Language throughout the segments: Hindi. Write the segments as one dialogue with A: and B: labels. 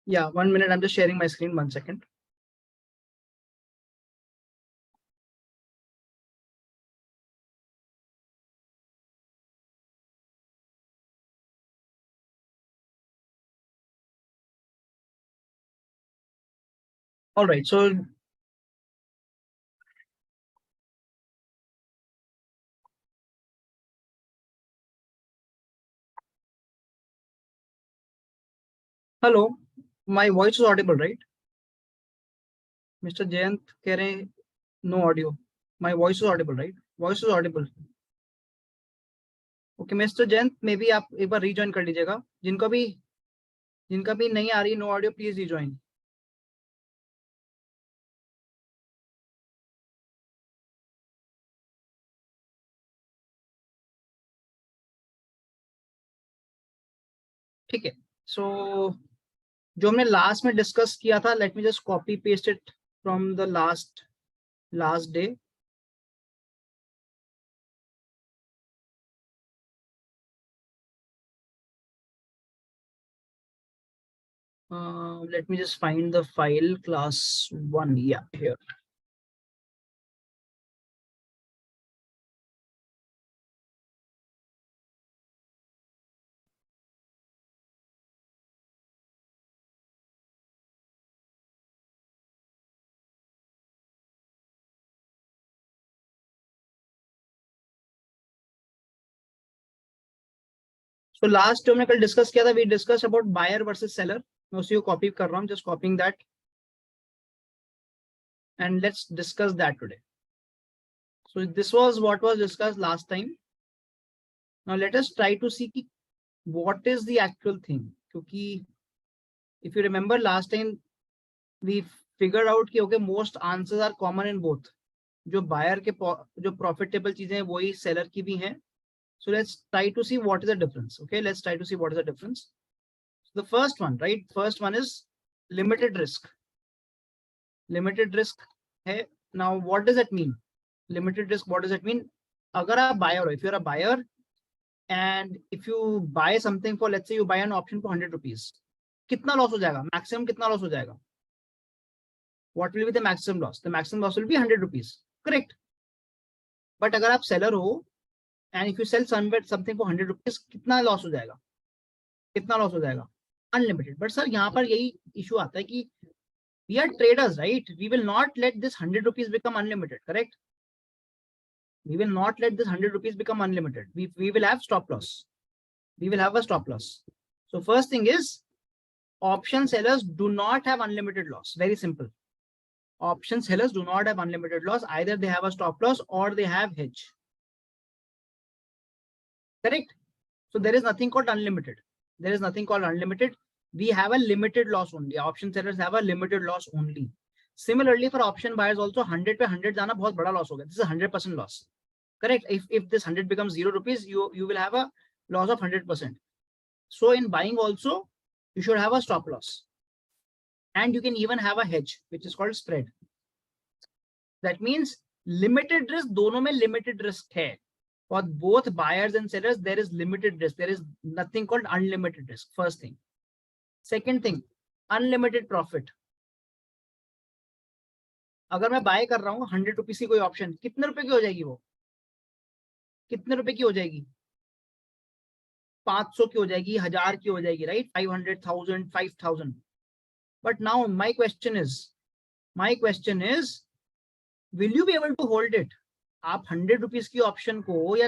A: Yeah, 1 minute. I'm just sharing my screen. 1 second. All right. So hello, my voice is audible, right? Mr. Jayant कह रहे हैं no audio. My voice is audible, right? Voice is audible. Okay, Mr. Jayant, maybe आप एक बार rejoin कर लीजिएगा. जिनका भी नहीं आ रही no audio, please rejoin. ठीक है. So जो हमने लास्ट में डिस्कस किया था, let me just copy paste it from the last day. Let me just find the file class 1. Yeah, here. So last हमने कल डिस्कस किया था, we discussed about buyer versus seller. मैं उसी को कॉपी कर रहा हूँ, just copying that, and let's discuss that today. So this was what was discussed last time. Now let us try to see what is the actual thing. क्योंकि if you remember last time we figured out कि okay, most answers are common in both. जो buyer के जो profitable चीजें हैं वही seller की भी हैं. So let's try to see what is the difference. Okay, let's try to see what is the difference. The first one, right? First one is limited risk. Limited risk है. Now what does that mean? Limited risk, what does that mean? अगर आप buyer हो, if you're a buyer and if you buy something for, let's say you buy an option for 100 rupees, कितना loss हो जाएगा? Maximum कितना loss हो जाएगा? What will be the maximum loss? The maximum loss will be 100 rupees. Correct. But अगर आप seller हो and if you sell something for 100 rupees, कितना loss हो जाएगा? कितना loss हो जाएगा? Unlimited. But sir, यहाँ पर यही issue आता है कि we are traders, right? We will not let this 100 rupees become unlimited, correct? We will not let this 100 rupees become unlimited. We will have stop loss. We will have a stop loss. So first thing is, option sellers do not have unlimited loss. Very simple. Option sellers do not have unlimited loss. Either they have a stop loss or they have hedge. Correct? So there is nothing called unlimited. There is nothing called unlimited. We have a limited loss only. Option sellers have a limited loss only. Similarly, for option buyers also, 100 पे 100 जाना बहुत बड़ा loss हो गया. This is 100% loss. Correct? If this 100 becomes 0 rupees, you will have a loss of 100%. So in buying also, you should have a stop loss. And you can even have a hedge, which is called spread. That means limited risk, दोनों में limited risk है. For both buyers and sellers, there is limited risk. There is nothing called unlimited risk. First thing. Second thing, unlimited profit. अगर मैं बाय कर रहा हूँ 100 रुपीज की कोई ऑप्शन, कितने रुपए की हो जाएगी वो? कितने रुपए की हो जाएगी? 500 की हो जाएगी, 1000 की हो जाएगी, right? 500, 1000, 5000. But now my question is, will you be able to hold it? आप 100 रुपीज की ऑप्शन को या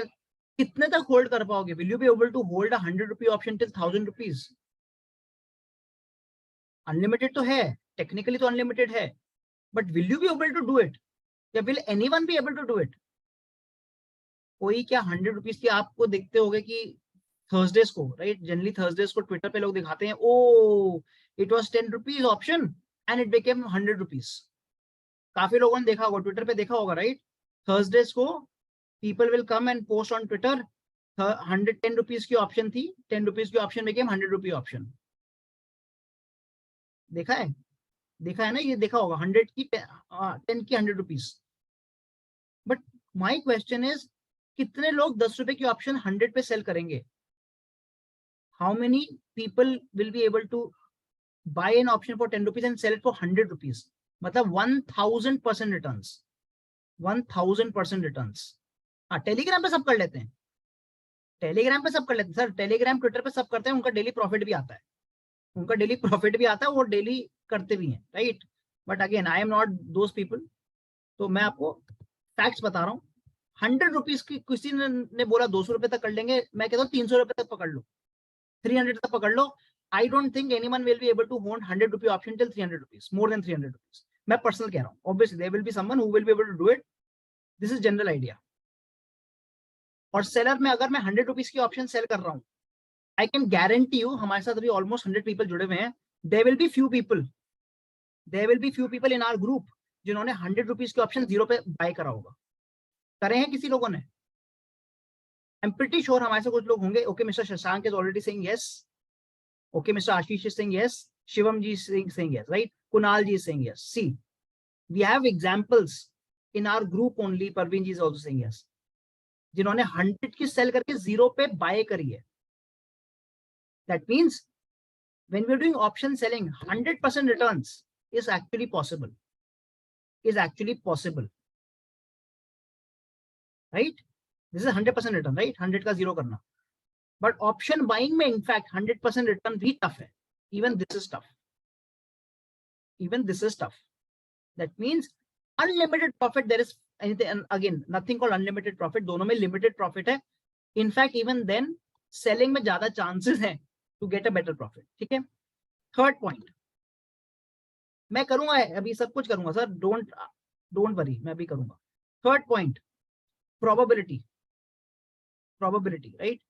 A: कितने तक होल्ड कर पाओगे? Will you be able to hold a 100 rupee option till 1000 rupees? Unlimited तो है, technically तो unlimited है, but will you be able to do it? या will anyone be able to do it? कोई क्या 100 रुपीज की आपको देखते होगे कि थर्सडेज को, राइट? जनरली थर्सडेज को ट्विटर पे लोग दिखाते हैं, oh it was 10 rupees option and it became 100 rupees. काफी लोगों ने देखा होगा, ट्विटर पे देखा होगा, राइट? थर्सडेज को people will come and post on Twitter, 110 rupees की ऑप्शन थी, 10 रुपीज की ऑप्शन बिकेम 100 रुपी ऑप्शन. देखा है ना? ये देखा होगा, 100 की 10 की 100 rupees. But my question is, कितने लोग 10 रुपए की ऑप्शन 100 पे सेल करेंगे? How many people will be able to buy an option for 10 rupees and sell it for 100 rupees. मतलब 1000% returns, 1000% returns. हाँ, टेलीग्राम पे सब कर लेते हैं, टेलीग्राम पे सब कर लेते हैं सर, टेलीग्राम ट्विटर पे सब करते हैं, उनका डेली प्रॉफिट भी आता है, उनका डेली प्रॉफिट भी आता है, वो डेली करते भी हैं, right. But again I am not those people, तो मैं आपको फैक्ट्स बता रहा हूँ. 100 रुपीज की किसी ने बोला 200 रुपए तक कर लेंगे, मैं कहता हूँ 300 रुपए तक पकड़ लो, 300 तक पकड़ लो. I don't think anyone will be able to hold 100 rupee option till 300 rupees, more than 300 rupees. मैं पर्सनल कह रहा हूँ. Obviously there will be someone who will be able to do it. This is general idea. और सेलर में अगर मैं 100 रुपीज की ऑप्शन सेल कर रहा हूँ, I can guarantee you, हमारे साथ अभी ऑलमोस्ट 100 पीपल जुड़े हुए हैं. There will be few people in our group जिन्होंने 100 रुपीज की ऑप्शन 0 पे बाय करा होगा. करे हैं किसी लोगों ने? I'm pretty sure हमारे से कुछ लोग होंगे. Okay, Mr. Shashank is already saying yes. Okay, Mr. Ashish is saying yes. Shivam ji is saying yes, right? Kunal ji is saying yes. See, we have examples in our group only. Parveen ji is also saying yes. जिन्होंने 100 की सेल करके 0 पे बाय करी है. That means when we are doing option selling, 100% returns is actually possible. Right? This is 100% return, right? 100 का 0 करना. But option buying में in fact 100% return भी tough है. Even this is tough. That means unlimited profit, there is anything, and again nothing called unlimited profit. दोनों में limited profit है. In fact even then selling में ज्यादा chances है to get a better profit. ठीक है. Third point, मैं करूंगा अभी, सब कुछ करूंगा सर, don't worry, मैं अभी करूंगा. Third point, probability, right?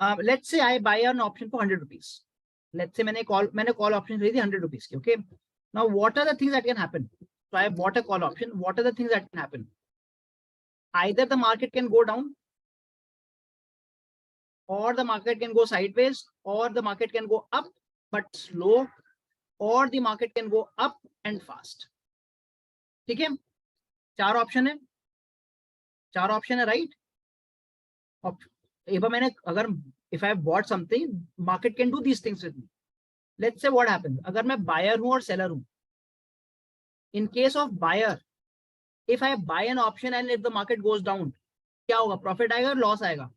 A: Let's say I buy an option for 100 rupees. Let's say मैंने call option खरीदी 100 rupees की. Okay. Now what are the things that can happen? So I bought a call option. What are the things that can happen? Either the market can go down, or the market can go sideways, or the market can go up but slow, or the market can go up and fast. ठीक है. चार ऑप्शन है, right. If I have bought something, market can do these things with me. Let's say what happens, अगर मैं buyer हूं और seller हूं. In case of buyer, if I buy an option and if the market goes down, क्या होगा? Profit आएगा और loss आएगा.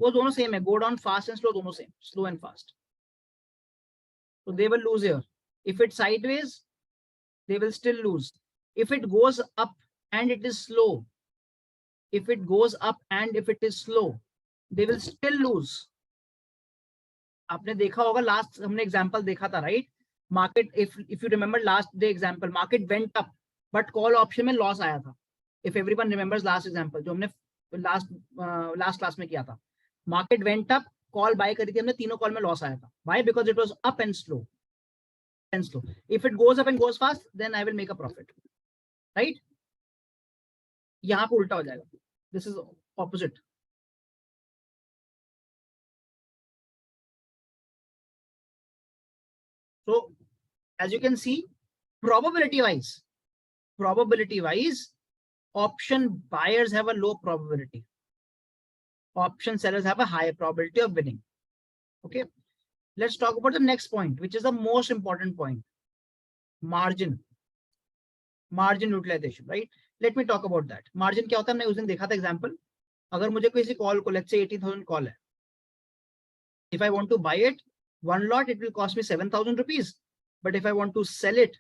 A: वो दोनों सेम है. Go down fast and slow, दोनों same, slow and fast. So they will lose here. If it's sideways, they will still lose. If it goes up and it is slow, they will still lose. आपने देखा होगा, लास्ट हमने एग्जांपल देखा था, right? Market, if you remember last day example, market went up but call option में लॉस आया था. If everyone remembers last example जो हमने लास्ट क्लास में किया था, market went up, call buy करी थी हमने, तीनों कॉल में लॉस आया था. Why? Because it was up and slow. If it goes up and goes fast, then I will make a profit, right? यहाँ पे उल्टा हो जाएगा. This is opposite. So as you can see, probability wise, option buyers have a low probability. Option sellers have a high probability of winning. Okay. Let's talk about the next point, which is the most important point. Margin utilization, right? Let me talk about that. Margin क्या होता है? हमने उस दिन देखा था example. अगर मुझे किसी कॉल को, let's say 80,000 कॉल है, if I want to buy it, one lot, it will cost me 7,000 rupees. But if I want to sell it,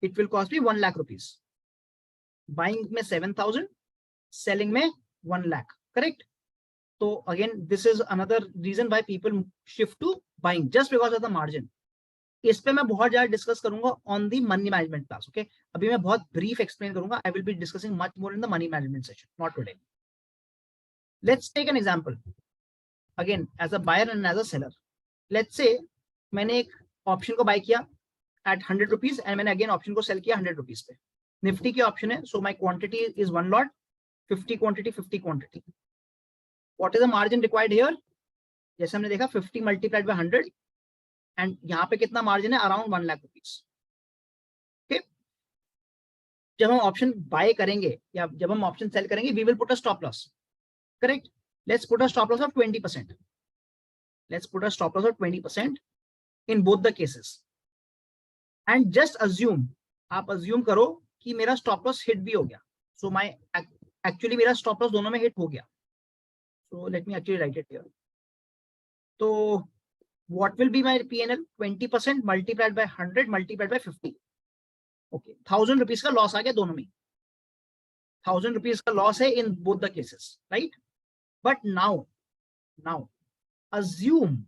A: it will cost me 1 lakh rupees. Buying में 7,000, selling में 1 lakh, correct? So again, this is another reason why people shift to buying, just because of the margin. इस पे मैं बहुत ज्यादा डिस्कस करूंगा on the money management class. Okay, अभी मैं बहुत ब्रीफ एक्सप्लेन करूंगा. I will be discussing much more in the money management session, not today. Let's take an example again as a buyer and as a seller. Let's say मैंने एक ऑप्शन को बाय किया एट 100 रुपीज एंड मैंने अगेन ऑप्शन को सेल किया 100 रुपीज पे. निफ्टी की ऑप्शन है, so my quantity is 1 lot, 50 quantity. What is the margin required here? जैसे हमने देखा 50 मल्टीप्लाइड बाय 100 एंड यहाँ पे कितना मार्जिन है? Around 1 lakh rupees. ठीक. जब हम ऑप्शन बाय करेंगे या जब हम ऑप्शन सेल करेंगे, we will put a stop loss, correct? Let's put a stop loss of 20%. in both the cases. And just assume, आप assume करो कि मेरा stop loss hit भी हो गया. So my actually मेरा stop loss दोनों में hit हो गया. So let me actually write it here. So what will be my P&L? 20% multiplied by 100 multiplied by 50. Okay, 1000 rupees का loss आ गया दोनों में. 1000 rupees का loss है in both the cases, right? But now assume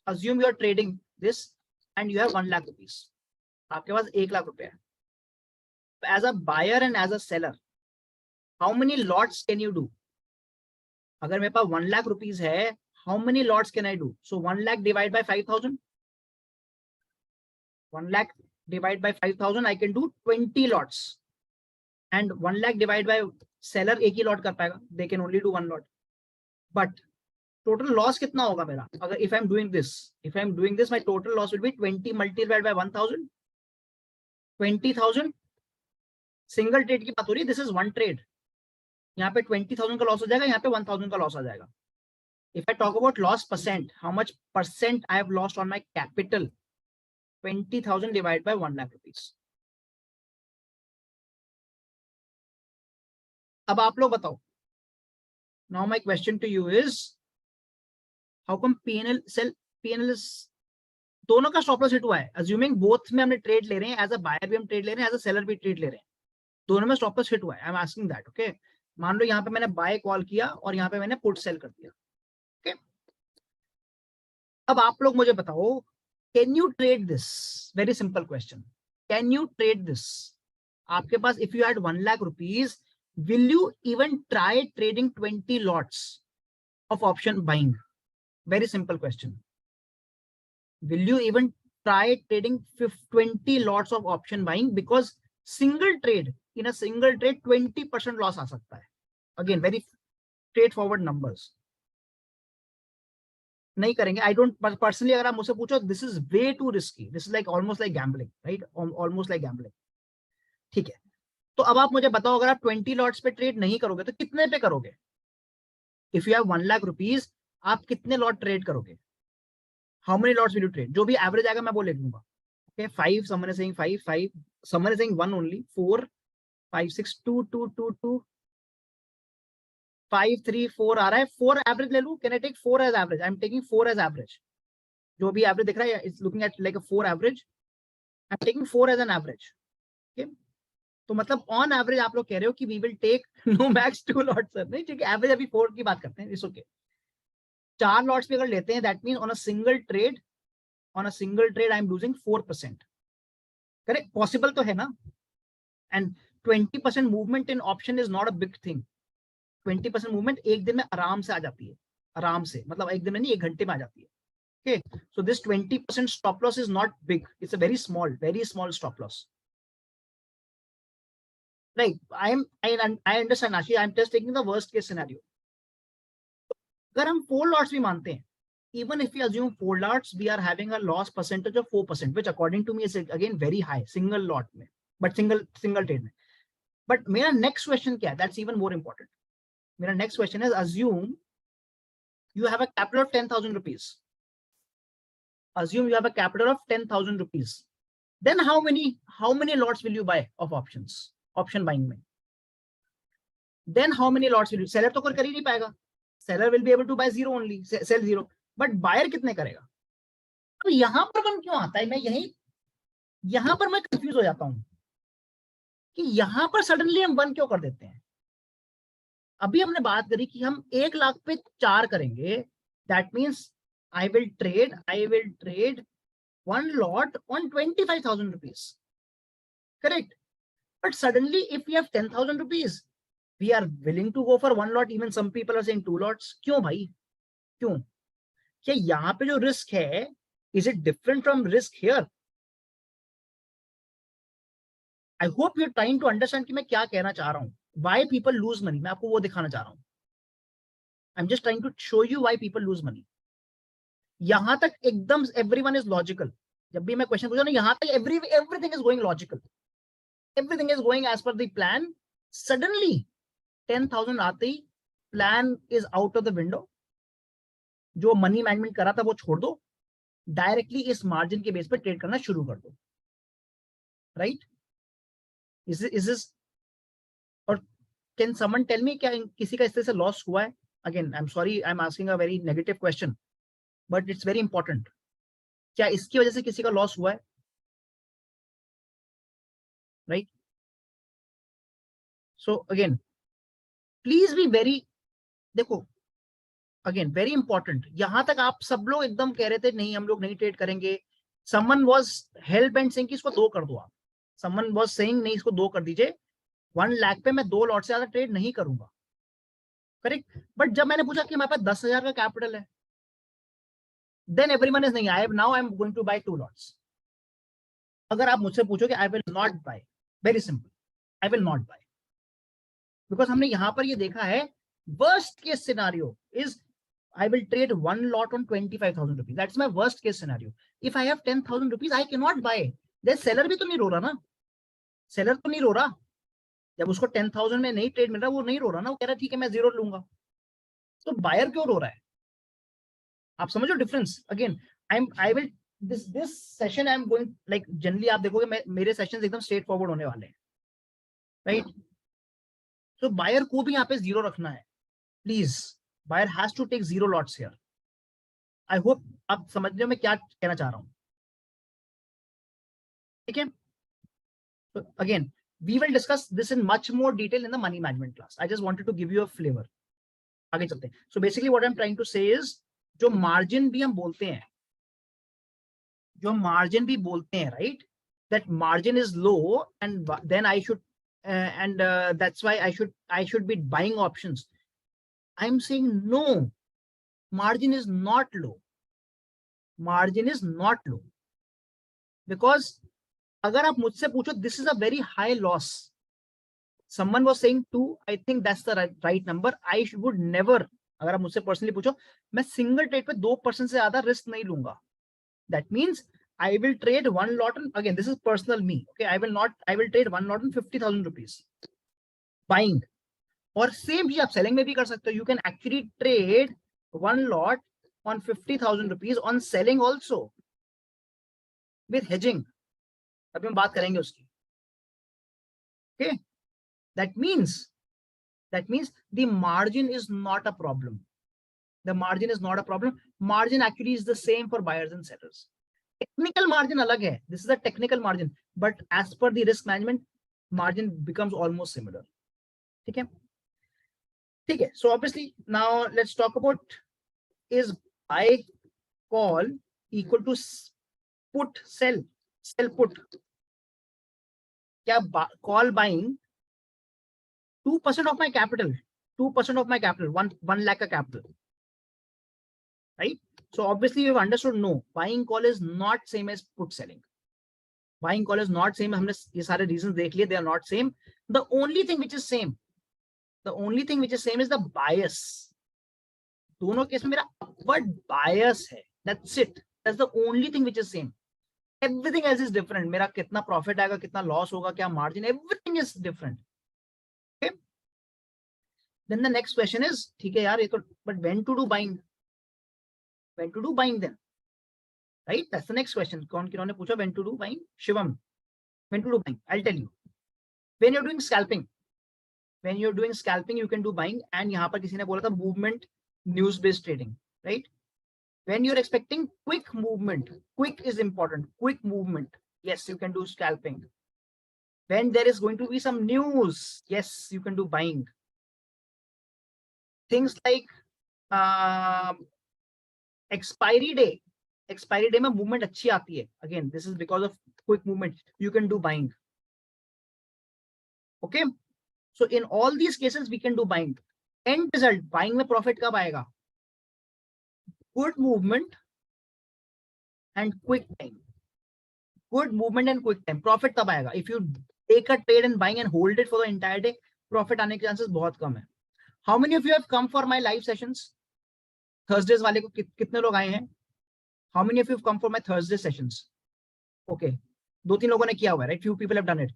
A: you are trading this and you have 1 lakh rupees. आपके पास 1 लाख रुपए है. As a buyer and as a seller, how many lots can you do? अगर मेरे पास 1 lakh rupees है, how many lots can I do? So 1 lakh divided by 5,000. 1 lakh divided by 5,000, I can do 20 lots. And 1 lakh divided by seller एक ही lot कर पाएगा. They can only do 1 lot. But total loss कितना होगा मेरा? अगर if I'm doing this, my total loss will be 20 multiplied by 1,000. 20,000. Single trade की बात हो रही है. This is one trade. यहाँ पे 20,000 का लॉस हो जाएगा, यहाँ पे 1,000 का लॉस आ जाएगा. If I talk about loss percent, how much percent I have lost on my capital? 20,000 divide by 1 lakh rupees. अब आप लोग बताओ. Now my question to you is, how come PNL is दोनों का स्टॉप लॉस हिट हुआ है? अज्यूमिंग बोथ में हमने ट्रेड ले रहे हैं, एज अ बायर भी हम ट्रेड ले रहे हैं, एज अ सेलर भी ट्रेड ले रहे हैं, दोनों में स्टॉप लॉस हिट हुआ है. I am asking that. Okay, मान लो यहाँ पे मैंने बाय कॉल किया और यहाँ पे मैंने पुट सेल कर दिया. ओके, अब आप लोग मुझे बताओ, can you trade this? Very simple question. Can you trade this? आपके पास if you had 1 lakh rupees, will you even try trading 20 lots of option buying? Very simple question. Will you even try trading 20 lots of option buying? Because in a single trade 20% loss आ सकता है. Again, very straightforward numbers. नहीं करेंगे. I don't personally, अगर आप मुझसे पूछो, this is way too risky. This is like almost like gambling, right? Almost like gambling. ठीक है. तो अब आप मुझे बताओ, अगर आप 20 lots पे ट्रेड नहीं करोगे तो कितने पे करोगे? If you have 1 lakh rupees, आप कितने लॉट ट्रेड करोगे? How many lots will you trade? जो भी एवरेज आएगा मैं वो ले लूंगा. Okay, 5, someone is saying 5, someone is saying 1 only, 4, 5, 6, 2, 2, 2, 2, 5, 3, 4 आ रहा है. 4 एवरेज ले लूं? Can I take 4 as average? I'm taking 4 as average. जो भी एवरेज दिख रहा है, it's looking at like a 4 average. I'm taking 4 as an average. Okay, तो मतलब ऑन एवरेज आप लोग कह रहे हो कि we will take no max 2 lots sir. नहीं, ठीक है, एवरेज अभी 4 की बात करते हैं. It's okay. 4 लॉट्स पे अगर लेते हैं, that mean on a single trade I am losing 4%. Correct? Possible तो है ना? And 20% movement in option is not a big thing. 20% movement एक दिन में आराम से आ जाती है. आराम से मतलब एक दिन में नहीं, 1 घंटे में आ जाती है. Okay, so this 20% stop loss is not big. It's a very small stop loss. Right? I understand Ashish. I am just taking the worst case scenario. अगर हम 4 लॉट्स भी मानते हैं, even if we assume 4 lots, we are having a loss percentage of 4%, which according to me is again very high single lot में, but single trade में. But मेरा next question क्या है? That's even more important. मेरा next question is, assume you have a capital of 10,000 rupees. Assume you have a capital of 10,000 rupees. Then how many lots will you buy of options? Option buying में. Then how many lots will you? Seller तो कर ही नहीं पाएगा. Seller will be able to buy 0 only, sell 0. But buyer कितने करेगा? तो यहां पर वन क्यों आता है? मैं यहां पर मैं कंफ्यूज हो जाता हूं कि यहां पर सडनली हम 1 क्यों कर देते हैं. अभी हमने बात करी कि हम 1 लाख पे 4 करेंगे. That means I will trade 1 lot on 25,000 rupees. Correct? But suddenly if we have 10,000 rupees, we are willing to go for 1 lot. Even some people are saying 2 lots. क्यों भाई? क्यों? क्या यहाँ पे जो रिस्क है, is it different from risk here? I hope you are trying to understand कि मैं क्या कहना चाह रहा हूँ. व्हाई पीपल लूज मनी, मैं आपको वो दिखाना चाह रहा हूँ. I am just trying to show you why people lose money. यहां तक एकदम एवरीवन इज लॉजिकल. जब भी मैं क्वेश्चन पूछा ना, यहां तक everything is going logical, everything is going as per the plan. Suddenly 10,000 आते ही plan is out of the window. जो मनी मैनेजमेंट करा था वो छोड़ दो. डायरेक्टली इस मार्जिन के बेस पे ट्रेड करना शुरू कर दो, राइट? इज दिस, और कैन समवन टेल मी क्या किसी का इस तरह से लॉस हुआ है? Again I am sorry, I am asking a very negative question, but it's very important. क्या इसकी वजह से किसी का लॉस हुआ है? Right? So again please be very, देखो अगेन वेरी इंपॉर्टेंट, यहां तक आप सब लोग एकदम कह रहे थे नहीं हम लोग नहीं ट्रेड करेंगे. Someone was help and saying कि इसको 2 कर दो आप. समवन वाज सेइंग नहीं इसको 2 कर दीजिए, 1 लाख पे मैं 2 लॉट से ज्यादा ट्रेड नहीं करूंगा. करेक्ट. बट जब मैंने पूछा कि हमारे पास 10,000 का कैपिटल है, देन एवरीवन इज नहीं, I now I am going to buy 2 lots. अगर आप मुझसे पूछो कि I will not buy, very simple, I will not buy, because हमने यहां पर ये देखा है worst case scenario is I will trade 1 lot on 25,000 rupees. That's my worst case scenario. If I have 10,000 rupees, I cannot buy. The seller भी तो नहीं रो रहा ना, सेलर तो नहीं रो रहा. जब उसको 10,000 में नहीं ट्रेड मिल रहा वो नहीं रो रहा ना, वो कह रहा है ठीक है मैं 0 लूंगा. तो बायर क्यों रो रहा है? आप समझो difference. Again I will this session I am going like generally आप देखोगे मेरे सेशंस एकदम स्ट्रेट फॉरवर्ड होने वाले हैं, राइट? तो बायर को भी यहाँ पे 0 रखना है please. Buyer has to take 0 lots here. I hope आप समझ रहे हो मैं क्या कहना चाह रहा हूं. ठीक है. So again, we will discuss this in much more detail in the money management class. I just wanted to give you a flavor. आगे चलते हैं. So basically what I'm trying to say is जो margin भी हम बोलते हैं, जो margin भी बोलते हैं, right? That margin is low and then I should that's why I should be buying options. I'm saying no, margin is not low. Margin is not low because अगर आप मुझसे पूछो this is a very high loss. Someone was saying 2, I think that's the right number. I would never, अगर आप मुझसे पर्सनली पूछो, मैं सिंगल ट्रेड पे 2% से ज्यादा रिस्क नहीं लूंगा. That means I will trade 1 lot on, again this is personal me, okay, I will trade 1 lot on 50,000 rupees buying. और सेम चीज आप सेलिंग में भी कर सकते हो. You can actually trade 1 lot on 50,000 rupees on selling also with hedging. अभी हम बात करेंगे उसकी. Okay, that means the margin is not a problem. The margin is not a problem. Margin actually is the same for buyers and sellers. Technical margin अलग है. This is a technical margin, but as per the risk management, margin becomes almost similar. ठीक है. ठीक है. So obviously now let's talk about, is buy call equal to put sell put? क्या call buying 2% of my capital, 2% of my capital, 1 lakh का capital, right? So obviously you've understood, no, buying call is not same as put selling. Buying call is not same. हमने ये सारे reasons देख लिए, they are not same. The only thing which is same is the bias. दोनों केस में मेरा upward bias है. That's it. That's the only thing which is same. Everything else is different. मेरा कितना profit आएगा, कितना loss होगा, क्या margin, everything is different. Okay. Then the next question is, ठीक है यार ये तो, but when to do buying? When to do buying then? Right? That's the next question. कौन किन्होंने पूछा when to do buying? Shivam. When to do buying? I'll tell you. When you're doing scalping, you can do buying. And यहाँ पर किसी ने बोला था movement, news-based trading, right? When you're expecting quick movement, quick is important. Quick movement, yes, you can do scalping. When there is going to be some news, yes, you can do buying. Things like expiry day में movement अच्छी आती है. Again, this is because of quick movement. You can do buying. Okay. So in all these cases, we can do buying. End result, buying में profit कब आएगा? Good movement and quick time. Good movement and quick time. Profit तब आएगा. If you take a trade and buying and hold it for the entire day, profit आने के chances बहुत कम है. How many of you have come for my live sessions? Thursdays वाले को कितने लोग आए हैं? How many of you have come for my Thursday sessions? Okay, 2-3 लोगों ने किया हुआ है, right? Few people have done it.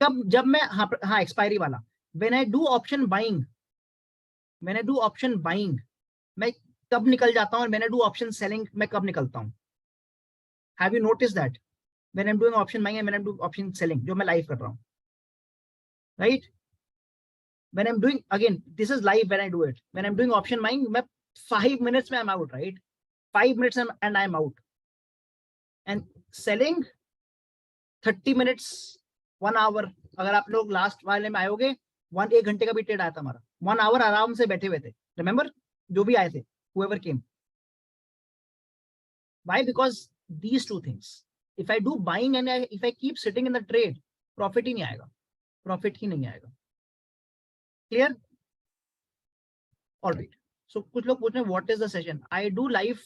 A: कब, जब मैं हाँ expiry वाला, when I do option buying, मैं कब निकल जाता हूँ, और when I do option selling, मैं कब निकलता हूँ? Have you noticed that when I'm doing option buying and when I'm doing option selling, जो मैं live कर रहा हूँ, right? When I'm doing, again, this is live when I do it. When I'm doing option buying, मैं 5 minutes में I'm out, right? 5 minutes and I'm out. And selling 30 minutes, 1 hour. अगर आप लोग लास्ट वाले में आयोगे, 1 घंटे का भी ट्रेड आया था हमारा, 1 hour आराम से बैठे हुए थे. Remember, जो भी आए थे, whoever came. Why? Because these two things. If I do buying and if I keep sitting in the trade, profit ही नहीं आएगा. Profit ही नहीं आएगा. Clear? All right. So कुछ लोग पूछ रहे हैं what is the session? I do live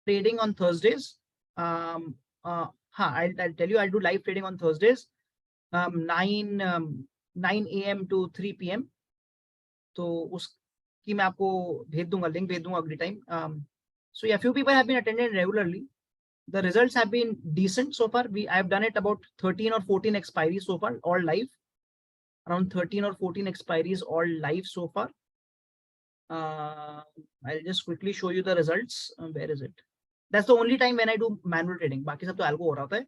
A: trading on Thursdays. हाँ, I'll tell you, I'll do live trading on Thursdays. 9 a.m. to 3 p.m. तो उसकी मैं आपको भेज दूंगा, लिंक भेज दूंगा अगली time. So yeah, few people have been attending regularly. The results have been decent so far. I have done it about 13 or 14 expiries so far, all live. Around 13 or 14 expiries, all live so far. I'll just quickly show you the results. Where is it? That's the only time when I do manual trading. बाकी सब तो algo हो रहा था.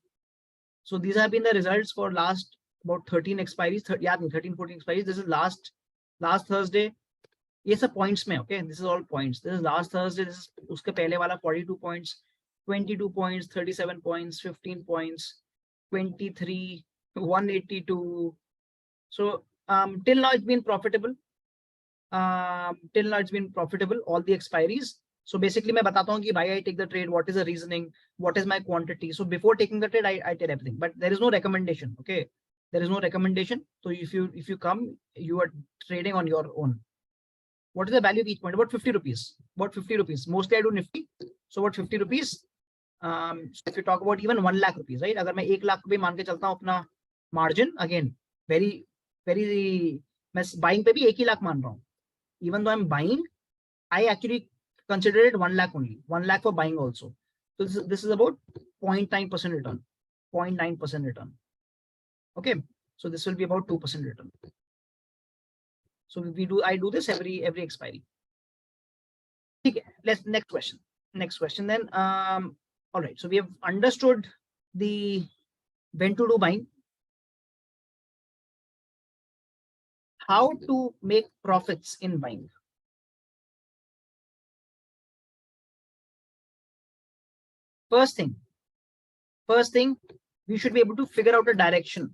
A: So these have been the results for last about 13 expiries. 13, 14 expiries. This is last Thursday. ये सब points में, okay? This is all points. This is last Thursday. This is उसके पहले वाला 42 points, 22 points, 37 points, 15 points, 23, 182. So till now it's been profitable. Till now it's been profitable, all the expiries. So basically मैं बताता हूँ कि why I take the trade, what is the reasoning, what is my quantity. So before taking the trade, I tell everything, but there is no recommendation. Okay, there is no recommendation. So if you come, you are trading on your own. What is the value of each point? About 50 rupees. About 50 rupees. Mostly I do Nifty. So about 50 rupees. So if you talk about even 1 lakh rupees, right? अगर मैं 1 लाख भी मान के चलता हूँ अपना margin, again, very मैं buying पे भी 1 ही लाख मान रहा हूँ. Even though I'm buying, I actually consider it 1 lakh only. 1 lakh for buying also. So this is about 0.9% return. 0.9% return. Okay. So this will be about 2% return. So I do this every expiry. Okay, next question then. All right, so we have understood the when to do buying, how to make profits in buying. First thing, we should be able to figure out a direction.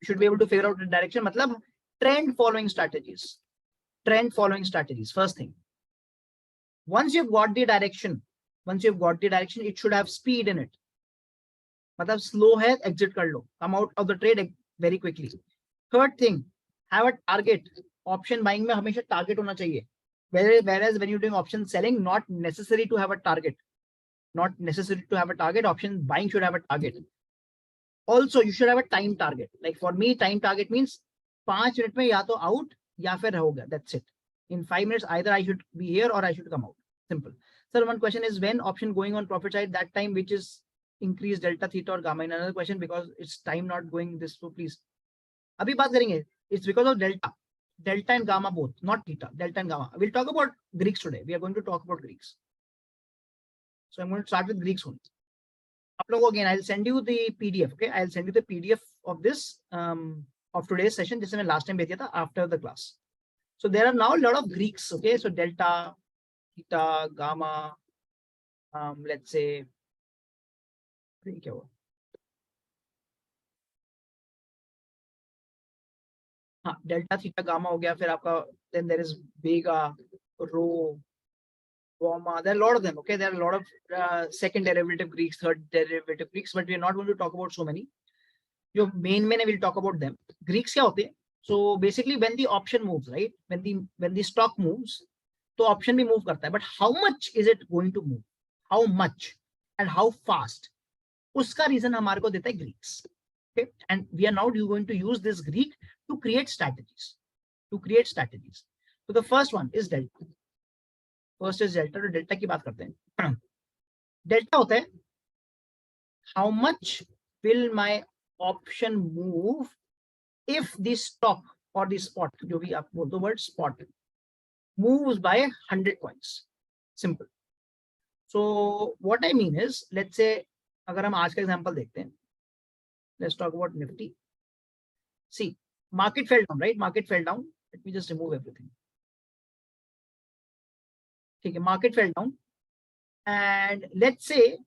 A: We should be able to figure out a direction, matlab trend following strategies. First thing. Once you've got the direction, it should have speed in it. मतलब slow है, exit कर लो. Come out of the trade very quickly. Third thing, have a target. Option buying में हमेशा target होना चाहिए. Whereas when you're doing option selling, not necessary to have a target. Option buying should have a target. Also, you should have a time target. Like for me, time target means 5 minutes में या तो out या फिर रहोगा. That's it. In 5 minutes, either I should be here or I should come out. Simple. Sir, one question is when option going on profit side, that time which is increased delta, theta or gamma. In another question, because it's time not going this, so please. अभी बात करेंगे. It's because of delta and gamma both, not theta, delta and gamma. We'll talk about Greeks today. We are going to talk about Greeks. So I'm going to start with Greeks only. Again, I'll send you the PDF. Okay, I'll send you the PDF of this of today's session. This is my last time after the class. So there are now a lot of Greeks. Okay, so delta, theta, gamma. Let's say delta, theta, gamma हो गया. फिर आपका then there is vega, rho, gamma. There are a lot of them. Okay, there are a lot of second derivative Greeks, third derivative Greeks, but we are not going to talk about so many. जो main we'll talk about them. Greeks क्या होते हैं? So basically when the option moves, right? When the stock moves, तो option भी move करता है. But how much is it going to move? How much and how fast? उसका reason हमारे को देता है Greeks. Okay, and we are now going to use this Greek to create strategies. So the first one is delta. First is delta. तो delta की बात करते हैं. Delta होता है how much will my option move if the stock or the spot, जो भी आप बोल दो word spot, moves by 100 points. Simple. So what I mean is, let's say अगर हम आज का एग्जांपल देखते हैं, let's talk about Nifty. See, market fell down, right? Market fell down. Let me just remove everything. ठीक है, market fell down and let's say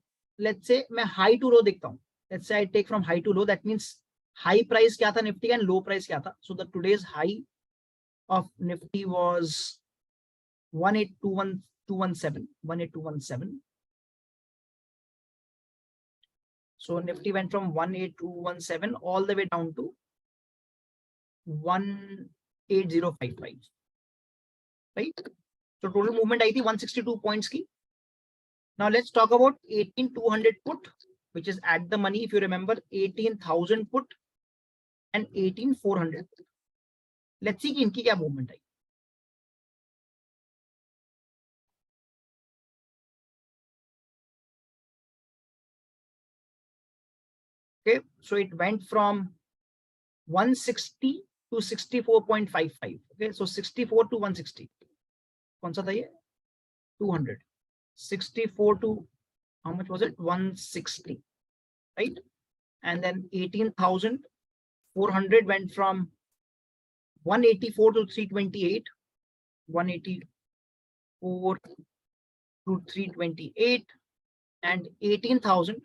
A: मैं high to low देखता हूँ. Let's say I take from high to low. That means high price क्या था निफ्टी का and low price क्या था. So the today's high of Nifty was 18217. So Nifty went from 18217 all the way down to 18055, right? So total movement आई थी 162 points की. Now let's talk about 18200 put, which is at the money. If you remember, 18,000 put and 18400. Let's see कि इनकी क्या movement I. Okay, so it went from 160 to 64.55. Okay, so 64 to 160. कौन सा था ये? 200. 64 to how much was it? 160, right? And then 18,400 went from 184 to 328. 184 to 328, and 18,000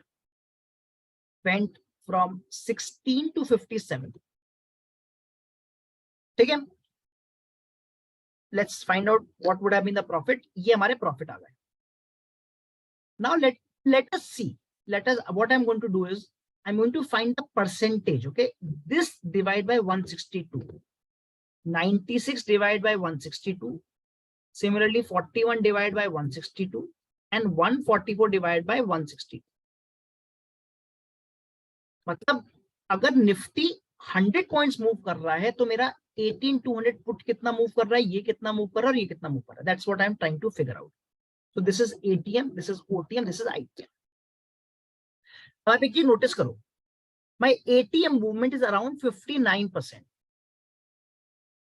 A: went from 16 to 57. ठीक है, let's find out what would have been the profit. ये हमारे profit आ गए. Now let us see. What I'm going to do is I'm going to find the percentage. Okay, this divide by 162, 96 divided by 162, similarly 41 divided by 162, and 144 divided by 160. मतलब अगर निफ्टी 100 पॉइंट्स मूव कर रहा है तो मेरा 18200 पुट कितना मूव कर रहा है, ये कितना मूव कर रहा है और ये कितना मूव कर रहा है. That's what I am trying to figure out. So this is ATM, this is OTM, this is ITM. अब एक चीज नोटिस करो, my ATM movement is around 59%.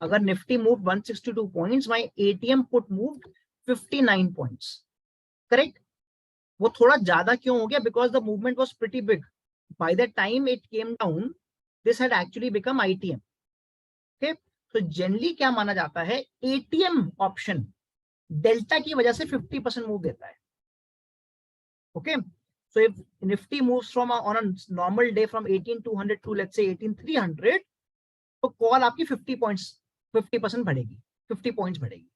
A: अगर Nifty move 162 points, my ATM put move 59 points. Correct. वो थोड़ा ज्यादा क्यों हो गया? Because the movement was pretty big. By the time it came down, this had actually become ITM. Okay, so generally क्या माना जाता है, ATM option डेल्टा की वजह से 50% मूव देता है. Okay, so if Nifty moves from on a normal day from 18,200 to let's say 18,300, तो कॉल आपकी 50% बढ़ेगी, 50 points बढ़ेगी.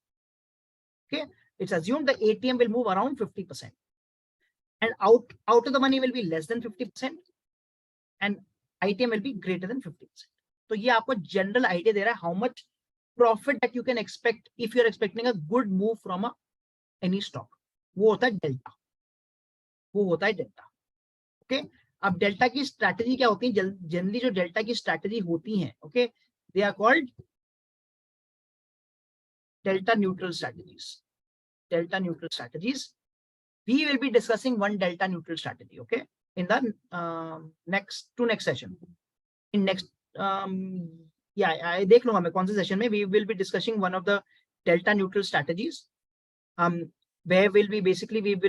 A: Okay, it's assumed the ATM will move around 50%, and out of the money will be less than 50%. And ITM will be greater than 50%. तो ये आपको जनरल आइडिया दे रहा है how much profit that you can expect if you are expecting a good move from any stock. वो होता है डेल्टा. ओके, अब डेल्टा की स्ट्रैटेजी क्या होती है? जनरली जो डेल्टा की स्ट्रैटेजी होती है, okay, they are called delta neutral strategies. We will be discussing one delta neutral strategy, okay, in the next session. In next, I देख लूंगा मैं कौन से सेशन में. We will be discussing one of the delta neutral strategies, where we will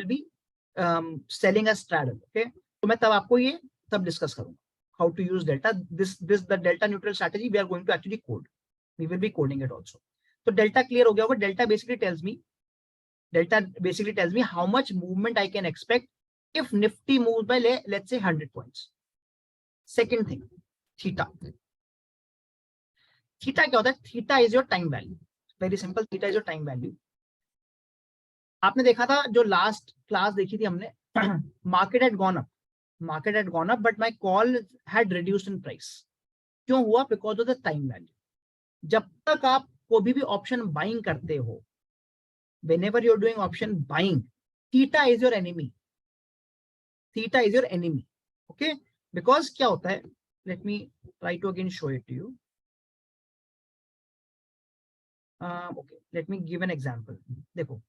A: be selling a straddle, okay. तो मैं तब आपको ये तब डिस्कस करूंगा how to use delta. The delta neutral strategy we are going to actually code. We will be coding it also. तो delta clear हो गया होगा. Delta basically tells me how much movement I can expect if Nifty moves by let's say 100 points. Second thing, theta. Theta क्या होता है? Theta is your time value. Very simple. Theta is your time value. आपने देखा था जो लास्ट क्लास देखी थी हमने, market had gone up, but my call had reduced in price. क्यों हुआ? Because of the time value. जब तक आप कोई भी ऑप्शन बाइंग करते हो, whenever you're doing option buying, theta is your enemy. Okay, because क्या होता है? Let me try to again show it to you. Okay, let me give an example. देखो,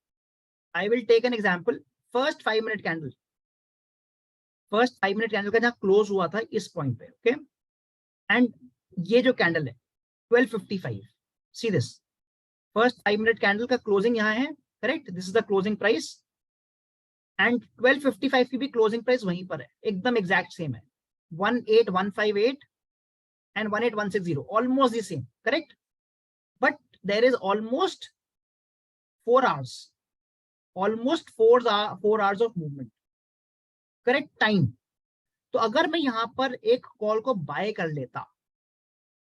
A: I will take an example. First 5-minute candle का जहाँ क्लोज हुआ था इस पॉइंट पे, okay, and ये जो कैंडल है 1255. See this. First 5-minute candle का क्लोजिंग यहाँ है, correct? This is the closing price, and 1255 की भी क्लोजिंग प्राइस वहीं पर है, एकदम एग्जैक्ट सेम है, 18158 and 18160, almost the same, correct? But there is almost 4 hours, almost 4 hours of movement, correct time. तो अगर मैं यहां पर एक कॉल को बाय कर लेता,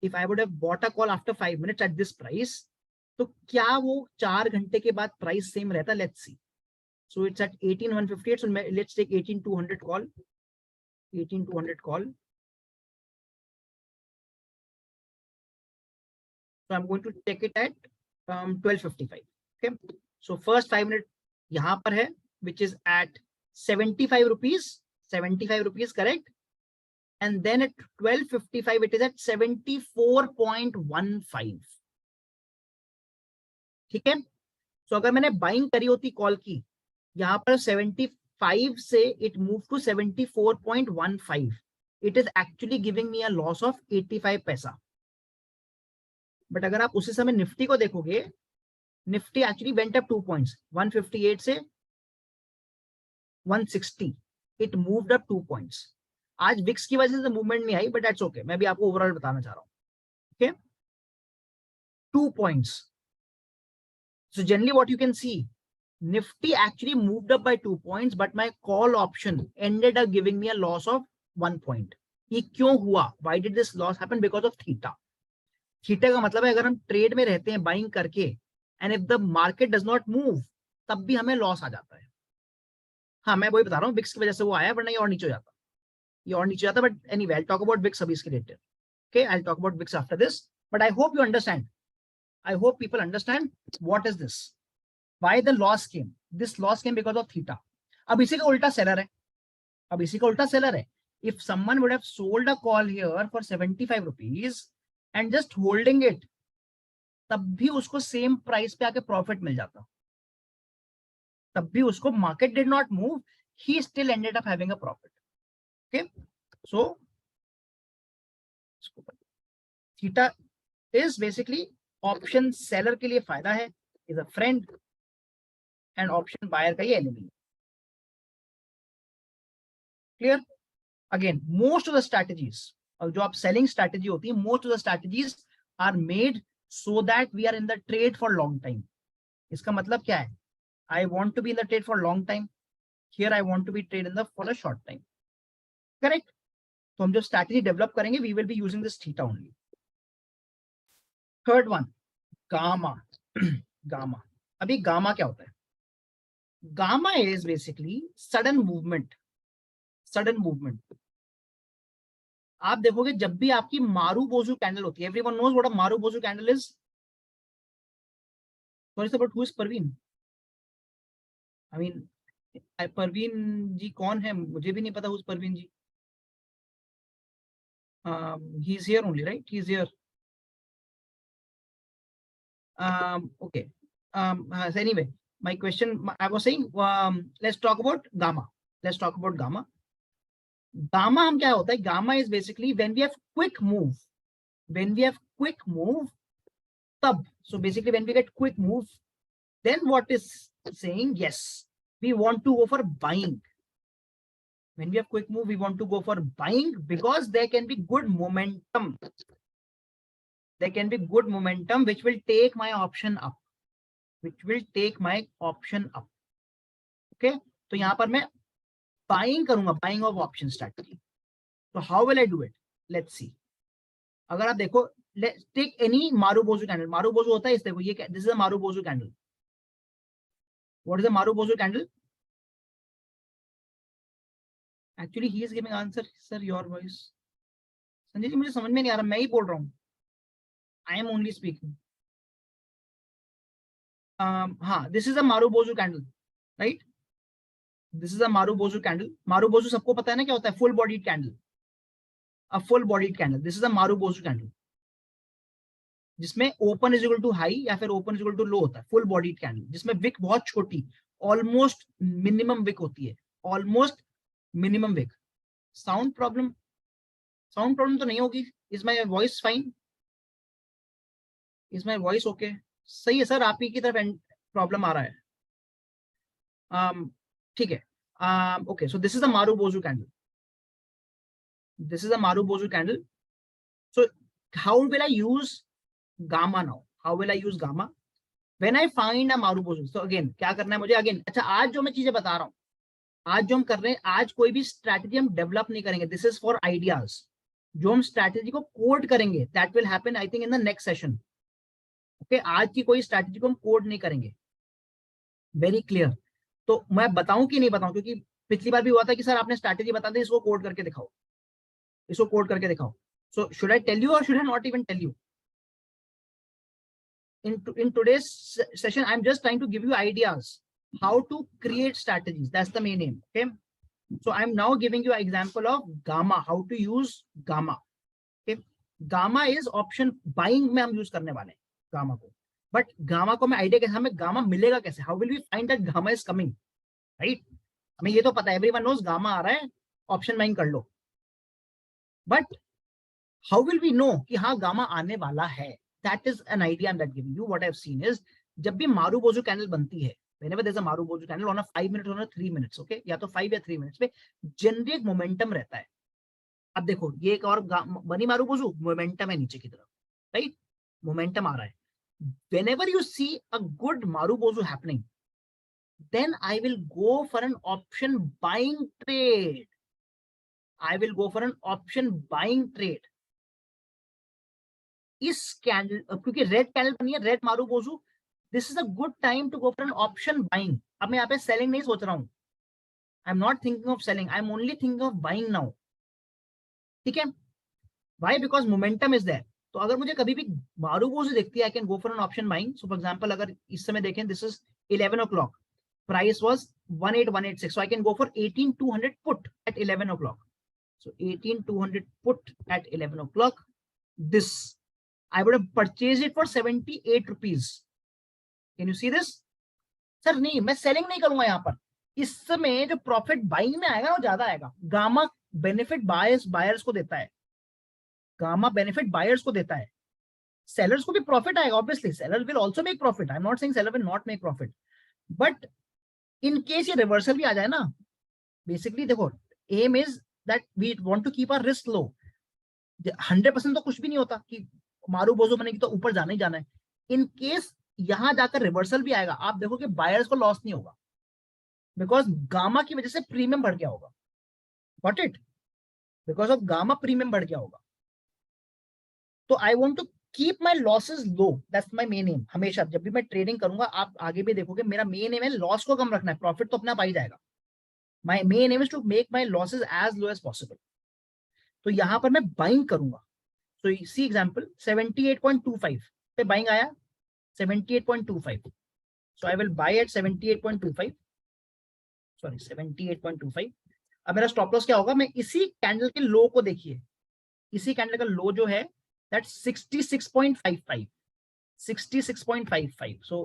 A: if I would have bought a call after 5 minutes at this price, तो क्या वो 4 घंटे के बाद प्राइस सेम रहता? Let's see. So it's at 18158. So let's take 18200 call. 18200 call. So I'm going to take it at 1255. Okay. So first 5 minute यहाँ पर है, which is at 75 rupees. 75 rupees, correct? And then at 1255, it is at 74.15. ठीक है. So अगर मैंने बाइंग करी होती कॉल की, यहाँ पर 75 से it moved to 74.15. It is actually giving me a loss of 85 पैसा. बट अगर आप उसी समय निफ्टी को देखोगे, Nifty actually went up 2 points, 158 से 160. It moved up 2 points. आज विक्स की वजह से मूवमेंट नहीं आई, बट दैट्स ओके. मैं भी आपको ओवरऑल बताना चाह रहा हूं. Okay, 2 points. So generally what you can see, Nifty actually moved up by 2 points, but my call option ended up giving me a loss of 1 point. ये क्यों हुआ? Why did this loss happen? Because of theta. Theta का मतलब है अगर हम ट्रेड में रहते हैं बाइंग करके, and if the market does not move, तब भी हमें लॉस आ जाता है. हाँ, मैं वही बता रहा हूँ, विक्स की वजह से वो आया, वरना ये और नीचे हो जाता, ये और नीचे जाता. But anyway, I talk about VIX अभी इसके रिलेटेड. Okay, I talk about VIX after this. But I hope you understand, I hope people understand what is this, why the loss came. This loss came because of theta. अब इसी का उल्टा सेलर है, अब इसी का उल्टा सेलर है. If someone would have sold a call here for 75 rupees and just holding it, तब भी उसको सेम प्राइस पे आके प्रॉफिट मिल जाता. तब भी उसको, market did not move, he still ended up having a profit. Okay, so theta is basically option seller के लिए फायदा है, is a friend, and option buyer का ये enemy. Clear? Again, most of the strategies, और जो आप सेलिंग स्ट्रैटेजी होती है, most of the strategies are made so that we are in the trade for long time. इसका मतलब क्या है? I want to be in the trade for long time. Here I want to be trade in the for a short time. Correct? तो हम जो strategy develop करेंगे, we will be using this theta only. Third one, gamma. Gamma. अभी gamma क्या होता है? Gamma is basically sudden movement. Sudden movement. आप देखोगे जब भी आपकी मारू बोजू कैंडल होती है, everyone knows what a marubozu candle is. Sorry sir, but who is Parveen? I mean, Parveen ji कौन है? मुझे भी नहीं पता who's Parveen ji. He is here only, right? He is here. Okay. So anyway, my question, I was saying, let's talk about gamma. Let's talk about gamma. Gamma हम क्या होता है? Gamma is basically when we have quick move. When we have quick move, तब. So basically when we get quick move, then what is saying? Yes, we want to go for buying. When we have quick move, we want to go for buying because there can be good momentum. There can be good momentum which will take my option up. Which will take my option up. Okay? तो यहाँ पर मैं buying करूंगा, buying of option strategy. So how will I do it? Let's see. अगर आप देखो, let's take any Marubozu candle. Marubozu होता है इस देखो, ये this is a Marubozu candle. What is a Marubozu candle? Actually, he is giving answer, sir. Your voice. Sanjay ji मुझे समझ में नहीं आ रहा, मैं ही बोल रहा हूँ. I am only speaking. हाँ, this is a Marubozu candle, right? This is a Marubozu candle. Marubozu सबको पता है ना क्या होता है? Full bodied candle. A full bodied candle. This is a Marubozu candle. जिसमें open is equal to high या फिर open is equal to low होता है. Full bodied candle. जिसमें wick बहुत छोटी, almost minimum wick होती है. Almost minimum wick. Sound problem? Sound problem तो नहीं होगी. Is my voice fine? Is my voice okay? सही है सर, आप ही की तरफ प्रॉब्लम आ रहा है. ठीक है. Okay, so this is the Marubozu candle. This is the Marubozu candle. So how will I use gamma now? How will I use gamma? When I find a Marubozu. So again, क्या करना है मुझे? Again, अच्छा आज जो मैं चीजें बता रहा हूँ, आज जो हम कर रहे हैं, आज कोई भी स्ट्रैटेजी हम डेवलप नहीं करेंगे. This is for ideas. जो हम स्ट्रैटेजी को कोड करेंगे, that will happen I think in the next session. Okay, आज की कोई स्ट्रैटेजी को हम कोड नहीं करेंगे. Very clear. तो मैं बताऊं कि नहीं बताऊं, क्योंकि पिछली बार भी हुआ था कि सर आपने स्ट्रैटेजी बता दी, इसको कोड करके दिखाओ, इसको कोड करके दिखाओ. So should I tell you और should I not even tell you? In today's session, I'm just trying to give you ideas how to create strategies. That's the main aim. Okay, so I'm now giving you an example of gamma, how to use gamma. Okay, gamma is option buying में हम यूज करने वाले हैं gamma को. बट gamma को मैं आइडिया कैसे, हमें gamma मिलेगा कैसे? How will we find that gamma is coming? Right? हमें ये तो पता है, everyone knows gamma आ रहा है, ऑप्शन बाइंग कर लो. But how will we know कि हाँ gamma आने वाला है? That is an idea I'm not giving you. What I've seen is, जब भी Marubozu candle बनती है, whenever there's a Marubozu candle on a 5 minutes or a 3 minutes, okay, या तो 5 या 3 minutes पे जनरली एक मोमेंटम रहता है. अब देखो ये एक और बनी Marubozu, मोमेंटम है नीचे की तरफ, राइट? मोमेंटम आ रहा है. Whenever you see a good Marubozu happening, then I will go for an option buying trade. I will go for an option buying trade. इस कैंडल, क्योंकि रेड कैंडल बनी है, red Marubozu, this is a good time to go for an option buying. अब मैं यहाँ पे सेलिंग नहीं सोच रहा हूँ. I am not thinking of selling, I am only thinking of buying now. ठीक है? Why? Because momentum is there. तो अगर मुझे कभी भी Marubozu दिखती है, I can go for an option buying. So for example, अगर इस समय देखें, this is 11 o'clock, price was 18186, so I can go for 18200 put at 11 o'clock. So 18200 put at 11 o'clock. This I would have purchased it for 78 rupees. Can you see this? Sir नहीं, मैं सेलिंग नहीं करूंगा यहाँ पर. इस समय जो प्रॉफिट बाइंग में आएगा वो ज्यादा आएगा. गामा बेनिफिट बायर्स को देता है. गामा बेनिफिट बायर्स को देता है. सेलर्स को भी प्रॉफिट आएगा, obviously. Seller will also make profit. I am not saying seller will not make profit. But in case ये रिवर्सल भी आ जाए ना, बेसिकली देखो, aim is that we want to keep our risk low. 100% तो कुछ भी नहीं होता कि Marubozu बनेगी तो ऊपर जाना ही जाना है. इन केस यहां जाकर रिवर्सल भी आएगा, आप देखो कि बायर्स को लॉस नहीं होगा, बिकॉज गामा की वजह से प्रीमियम बढ़ गया होगा. Got it? Because of gamma premium बढ़ गया होगा. तो I want to keep my losses low. That's my main aim. हमेशा जब भी मैं ट्रेडिंग करूंगा, आप आगे भी देखोगे, मेरा मेन एम है लॉस को कम रखना है, प्रॉफिट तो अपना पाई जाएगा. My main aim is to make my losses as low as possible. तो यहां पर मैं बाइंग करूंगा. So see example 78.25 पे बाइंग आया 78.25. So I will buy at 78.25. Sorry 78.25. अब मेरा स्टॉप लॉस क्या होगा? मैं इसी कैंडल के लो को देखिए, इसी कैंडल का लो जो है that 66.55. 66.55. So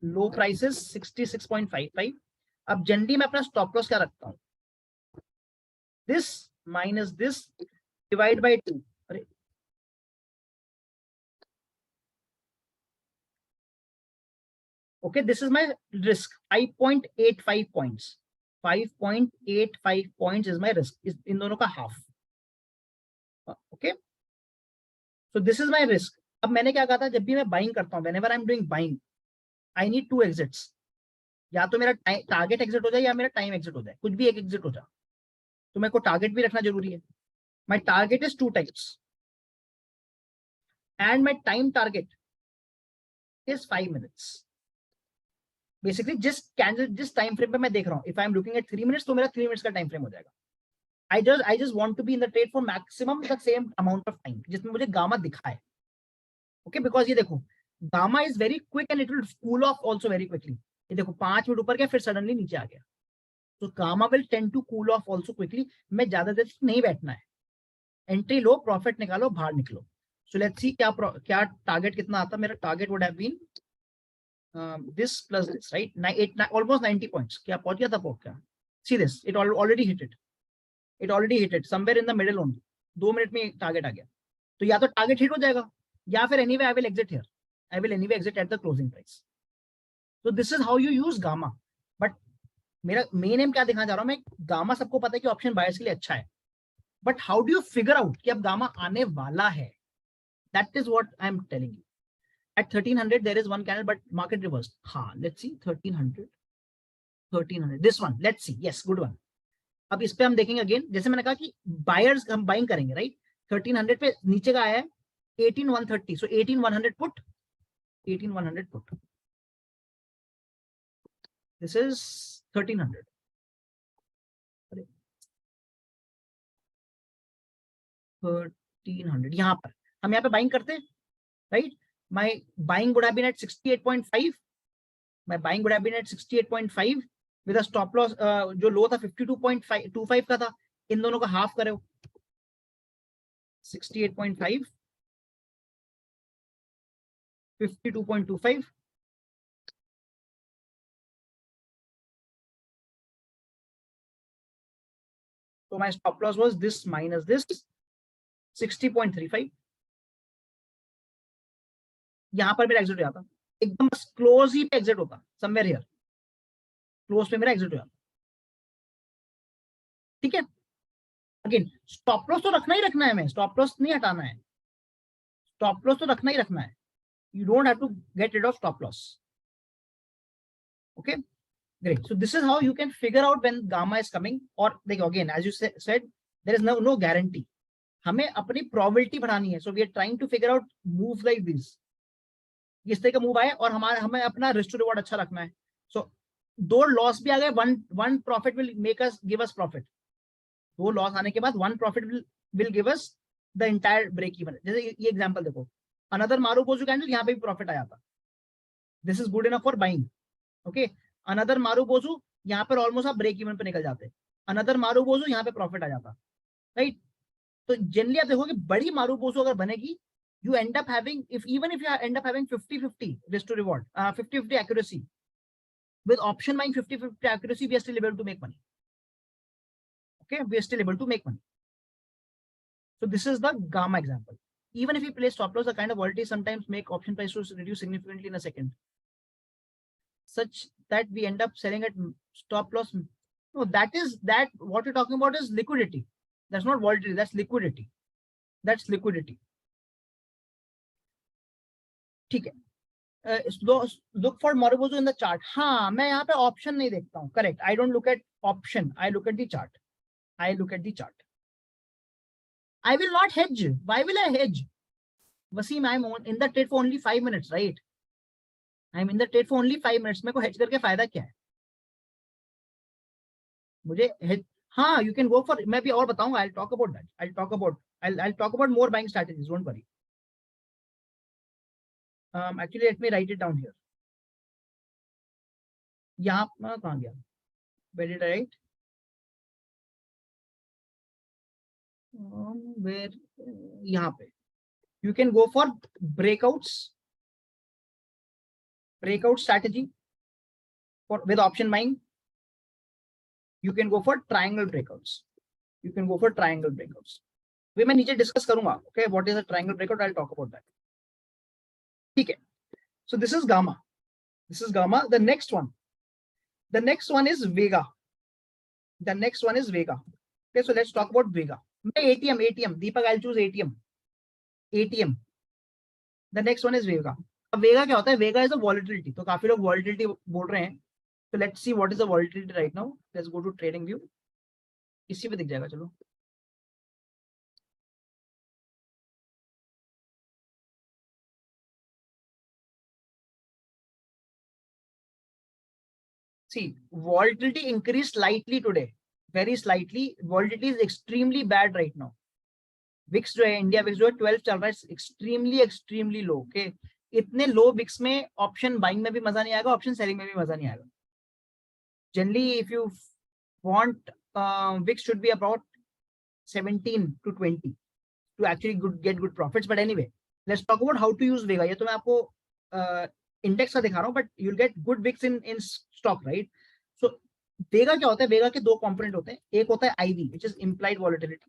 A: low price is 66.55. अब जनरली मैं अपना स्टॉप लॉस क्या रखता हूं? This minus this divide by 2. अरे okay, this is my risk. 5.85 points. 5.85 points is my risk. इस इन दोनों का half. Okay, so this is my risk. अब मैंने क्या कहा था, जब भी मैं बाइंग करता हूँ, whenever I'm doing buying, I need 2 exits. या तो मेरा टारगेट एग्जिट हो जाए या मेरा टाइम एग्जिट हो जाए, कुछ भी एक एग्जिट हो जाए. तो मेरे को टारगेट भी रखना जरूरी है. My target is 2 times and my time target is 5 minutes. Basically जिस कैंडल जिस टाइम फ्रेम पे मैं देख रहा हूँ, if I am looking at 3 minutes, तो मेरा 3 minutes का टाइम फ्रेम हो जाएगा. I just want to be in the trade for maximum the same amount of time, जिसमें मुझे गामा दिखाए. ओके, बिकॉज ये देखो, gamma is very quick and it will cool off also very quickly. ये देखो 5 मिनट ऊपर गया, फिर सडनली नीचे आ गया. तो gamma will tend to cool off also quickly. मैं ज्यादा देर नहीं बैठना है. एंट्री लो, प्रॉफिट निकालो, बाहर निकलो. सो लेट्स सी क्या टारगेट कितना आता. मेरा target would have been this plus this, right? Almost 90 points. क्या पहुंच गया था क्या? See this, it already hit it. It already hit it somewhere in the middle only. 2 minute में टारगेट आ गया. तो या तो टारगेट हिट हो जाएगा, या फिर anyway I will exit here. I will anyway exit at the closing price. So this is how you use gamma. But मेरा मेन एम क्या दिखाना चाह रहा हूं मैं, गामा सबको पता है कि ऑप्शन बायर्स के लिए अच्छा है, but how do you figure out कि अब गामा आने वाला है, that is what I am telling you. At 1300 there is one candle but market reversed. हाँ, let's see 1300, 1300, this one, let's see, yes, good one. अब इस पे हम देखेंगे अगेन, जैसे मैंने कहा कि बायर्स हम बाइंग करेंगे, राइट. 1300 पे नीचे का आया है 18130, सो 18100 पुट, 18100 पुट, दिस इज 1300. 1300 यहाँ पर हम यहाँ पे बाइंग करते हैं, right. My buying would have been at 68.5, my buying would have been at 68.5 with a stop loss जो लो था 52.25 का था, इन दोनों का हाफ करे 68.5, 52.25, so my stop loss was this minus this 60.35. यहां पर मेरा एग्जिट हो जाता, एकदम क्लोज ही पे एग्जिट होता, समवेयर हियर क्लोज पे मेरा एग्जिट हो जाता. ठीक है, अगेन स्टॉप लॉस तो रखना ही रखना है, मैं स्टॉप लॉस नहीं हटाना है, स्टॉप लॉस तो रखना ही रखना है. You don't have to get rid of stop loss. Okay, great. So this is how you can figure out when gamma is coming. और देखो again, as you said, there is no guarantee. हमें अपनी probability बढ़ानी है. So we are trying to figure out moves like this. इस तरह का मूव आए और हमें अपना रिस्क टू रिवॉर्ड अच्छा रखना है. So दो लॉस भी आ गए, one profit will make us give us profit. दो लॉस आने के बाद one profit will give us the entire break even. जैसे ये एग्जांपल देखो, अनदर मारुबोजू कैंडल, यहाँ पे भी प्रॉफिट आया था. This is good enough for buying. Okay, another marubozu, यहाँ पर ऑलमोस्ट आप ब्रेक इवन पे निकल जाते, अनदर मारुबोजू यहाँ पे प्रॉफिट आ जाता, राइट. तो जनरली आप देखोगे बड़ी मारुबोजू अगर बनेगी, you end up having, if you end up having 50-50 risk to reward, 50-50 accuracy, with option buying 50-50 accuracy, we are still able to make money. Okay, we are still able to make money. So this is the gamma example. Even if we place stop loss, the kind of volatility sometimes make option price to reduce significantly in a second, such that we end up selling at stop loss. No, that what you're talking about is liquidity. That's not volatility, that's liquidity. That's liquidity. ठीक है. Look for Marubozu in the chart. हाँ, मैं यहाँ पे ऑप्शन नहीं देखता हूँ. Correct. I don't look at option. I look at the chart. I look at the chart. I will not hedge. Why will I hedge? Wasim, I'm in the trade for only 5 minutes, right? I'm in the trade for only 5 minutes. मेरे को hedge करके फायदा क्या है? मुझे hedge, हाँ, you can go for. मैं भी और बताऊंगा. I'll talk about that. I'll talk about more buying strategies. Don't worry. Actually, let me write it down here. यहाँ कहाँ गया? Where did I write? Where? यहाँ पे. You can go for breakout strategy with option buying. You can go for triangle breakouts. वे मैं नीचे डिस्कस करूंगा. Okay, what is a triangle breakout? I'll talk about that. ठीक है. So this is gamma. The next one is Vega. Okay, so let's talk about Vega. ATM. Deepak, I'll choose ATM. The next one is Vega. अब Vega क्या होता है? Vega is a volatility. तो काफी लोग volatility बोल रहे हैं. So let's see what is the volatility right now. Let's go to trading view. इसी पे दिख जाएगा. चलो. See, volatility increased slightly today. Very slightly. Volatility is extremely bad right now. VIX जो है, इंडिया VIX जो है 12 चल रहा है, एक्सट्रीमली लो. ओके, इतने लो VIX में ऑप्शन बाइंग में भी मजा नहीं आएगा, ऑप्शन सेलिंग में भी मजा नहीं आएगा. Generally if you want, VIX should be about 17 to 20 to actually get good profits. But anyway, let's talk about how to use Vega. ये तो मैं आपको इंडेक्स का दिखा रहा हूँ, but you'll get good VIX in stock, right? So Vega क्या होता है? Vega के दो कंपोनेंट होते हैं. एक होता है IV, which is implied volatility.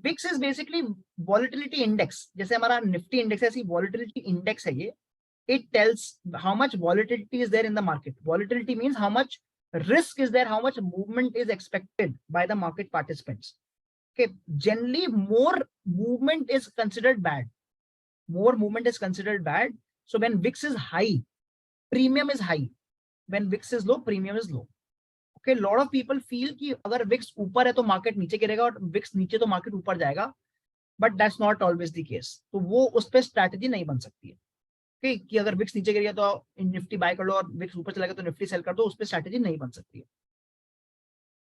A: VIX is basically volatility index. जैसे हमारा निफ्टी इंडेक्स है, ऐसी volatility index है ये. it tells how much volatility is there in the market. Volatility means how much risk is there, how much movement is expected by the market participants. Okay, generally more movement is considered bad. More movement is considered bad. So when VIX is high, premium is high. When VIX is low, premium is low. Okay, lot of people feel कि अगर VIX ऊपर है तो मार्केट नीचे गिरेगा और VIX नीचे तो मार्केट ऊपर जाएगा, but that's not always the case. तो वो उस पर स्ट्रैटेजी नहीं बन सकती है. Okay, कि अगर VIX नीचे गिर गया तो निफ्टी बाय कर लो और VIX ऊपर चला गया तो निफ्टी सेल कर दो, उस पर स्ट्रैटेजी नहीं बन सकती है.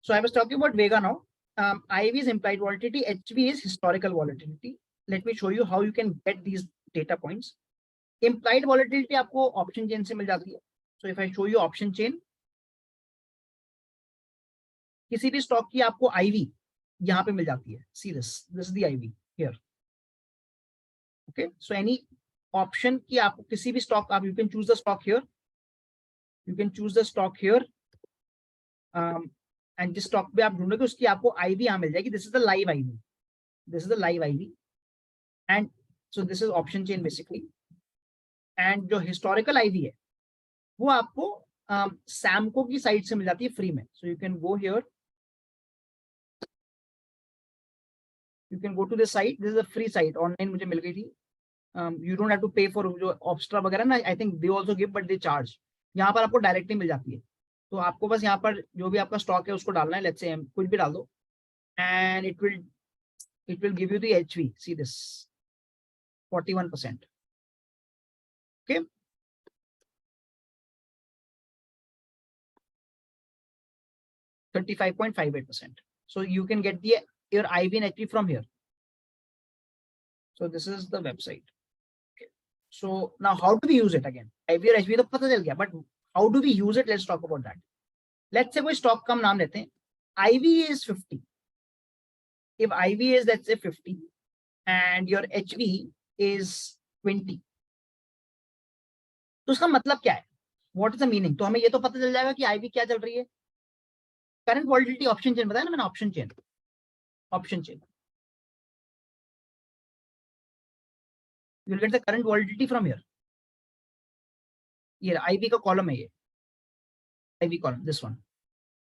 A: So I was talking about Vega now. IV is implied volatility, HV is historical volatility. Let me show you how you can get these data points. Implied volatility आपको ऑप्शन चेन से मिल जाती है. So if I show you option chain, किसी भी स्टॉक की आपको IV यहाँ पे मिल जाती है. See this is the IV here. Okay, so any option की आपको किसी भी स्टॉक आप you can choose the stock here. You can choose the stock here. And जिस स्टॉक पे आप ढूंढोगे उसकी आपको IV यहाँ मिल जाएगी. This is the live IV. This is the live IV. And so this is option chain basically. And जो हिस्टोरिकल IV है वो आपको सैमको की साइट से मिल जाती है फ्री में. So you can go here, you can go to this site. This is a free site, online मुझे मिल गई थी. You don't have to pay for जो ऑब्स्ट्रा वगैरह ना, I think they also give but they charge. यहाँ पर आपको डायरेक्टली मिल जाती है. तो आपको बस यहाँ पर जो भी आपका स्टॉक है उसको डालना है. लेट्स से कुछ भी डाल दो and it will give you the HV. See this 41%. Okay, $35.58%. So you can get your IV and HV from here. So this is the website. Okay. So now how do we use it again? IV और HV तो पता चल गया, but how do we use it? Let's talk about that. Let's say कोई स्टॉक का हम नाम लेते हैं. IV is 50. If IV is let's say 50 and your HV is 20, तो उसका मतलब क्या है? What is the meaning? तो हमें ये तो पता चल जाएगा कि IV क्या चल रही है. करंट वॉलिटिलिटी ऑप्शन चेन बताया ना मैंने. Option chain you will get the current volatility from here. ये IV का कॉलम है, ये IV column, this one.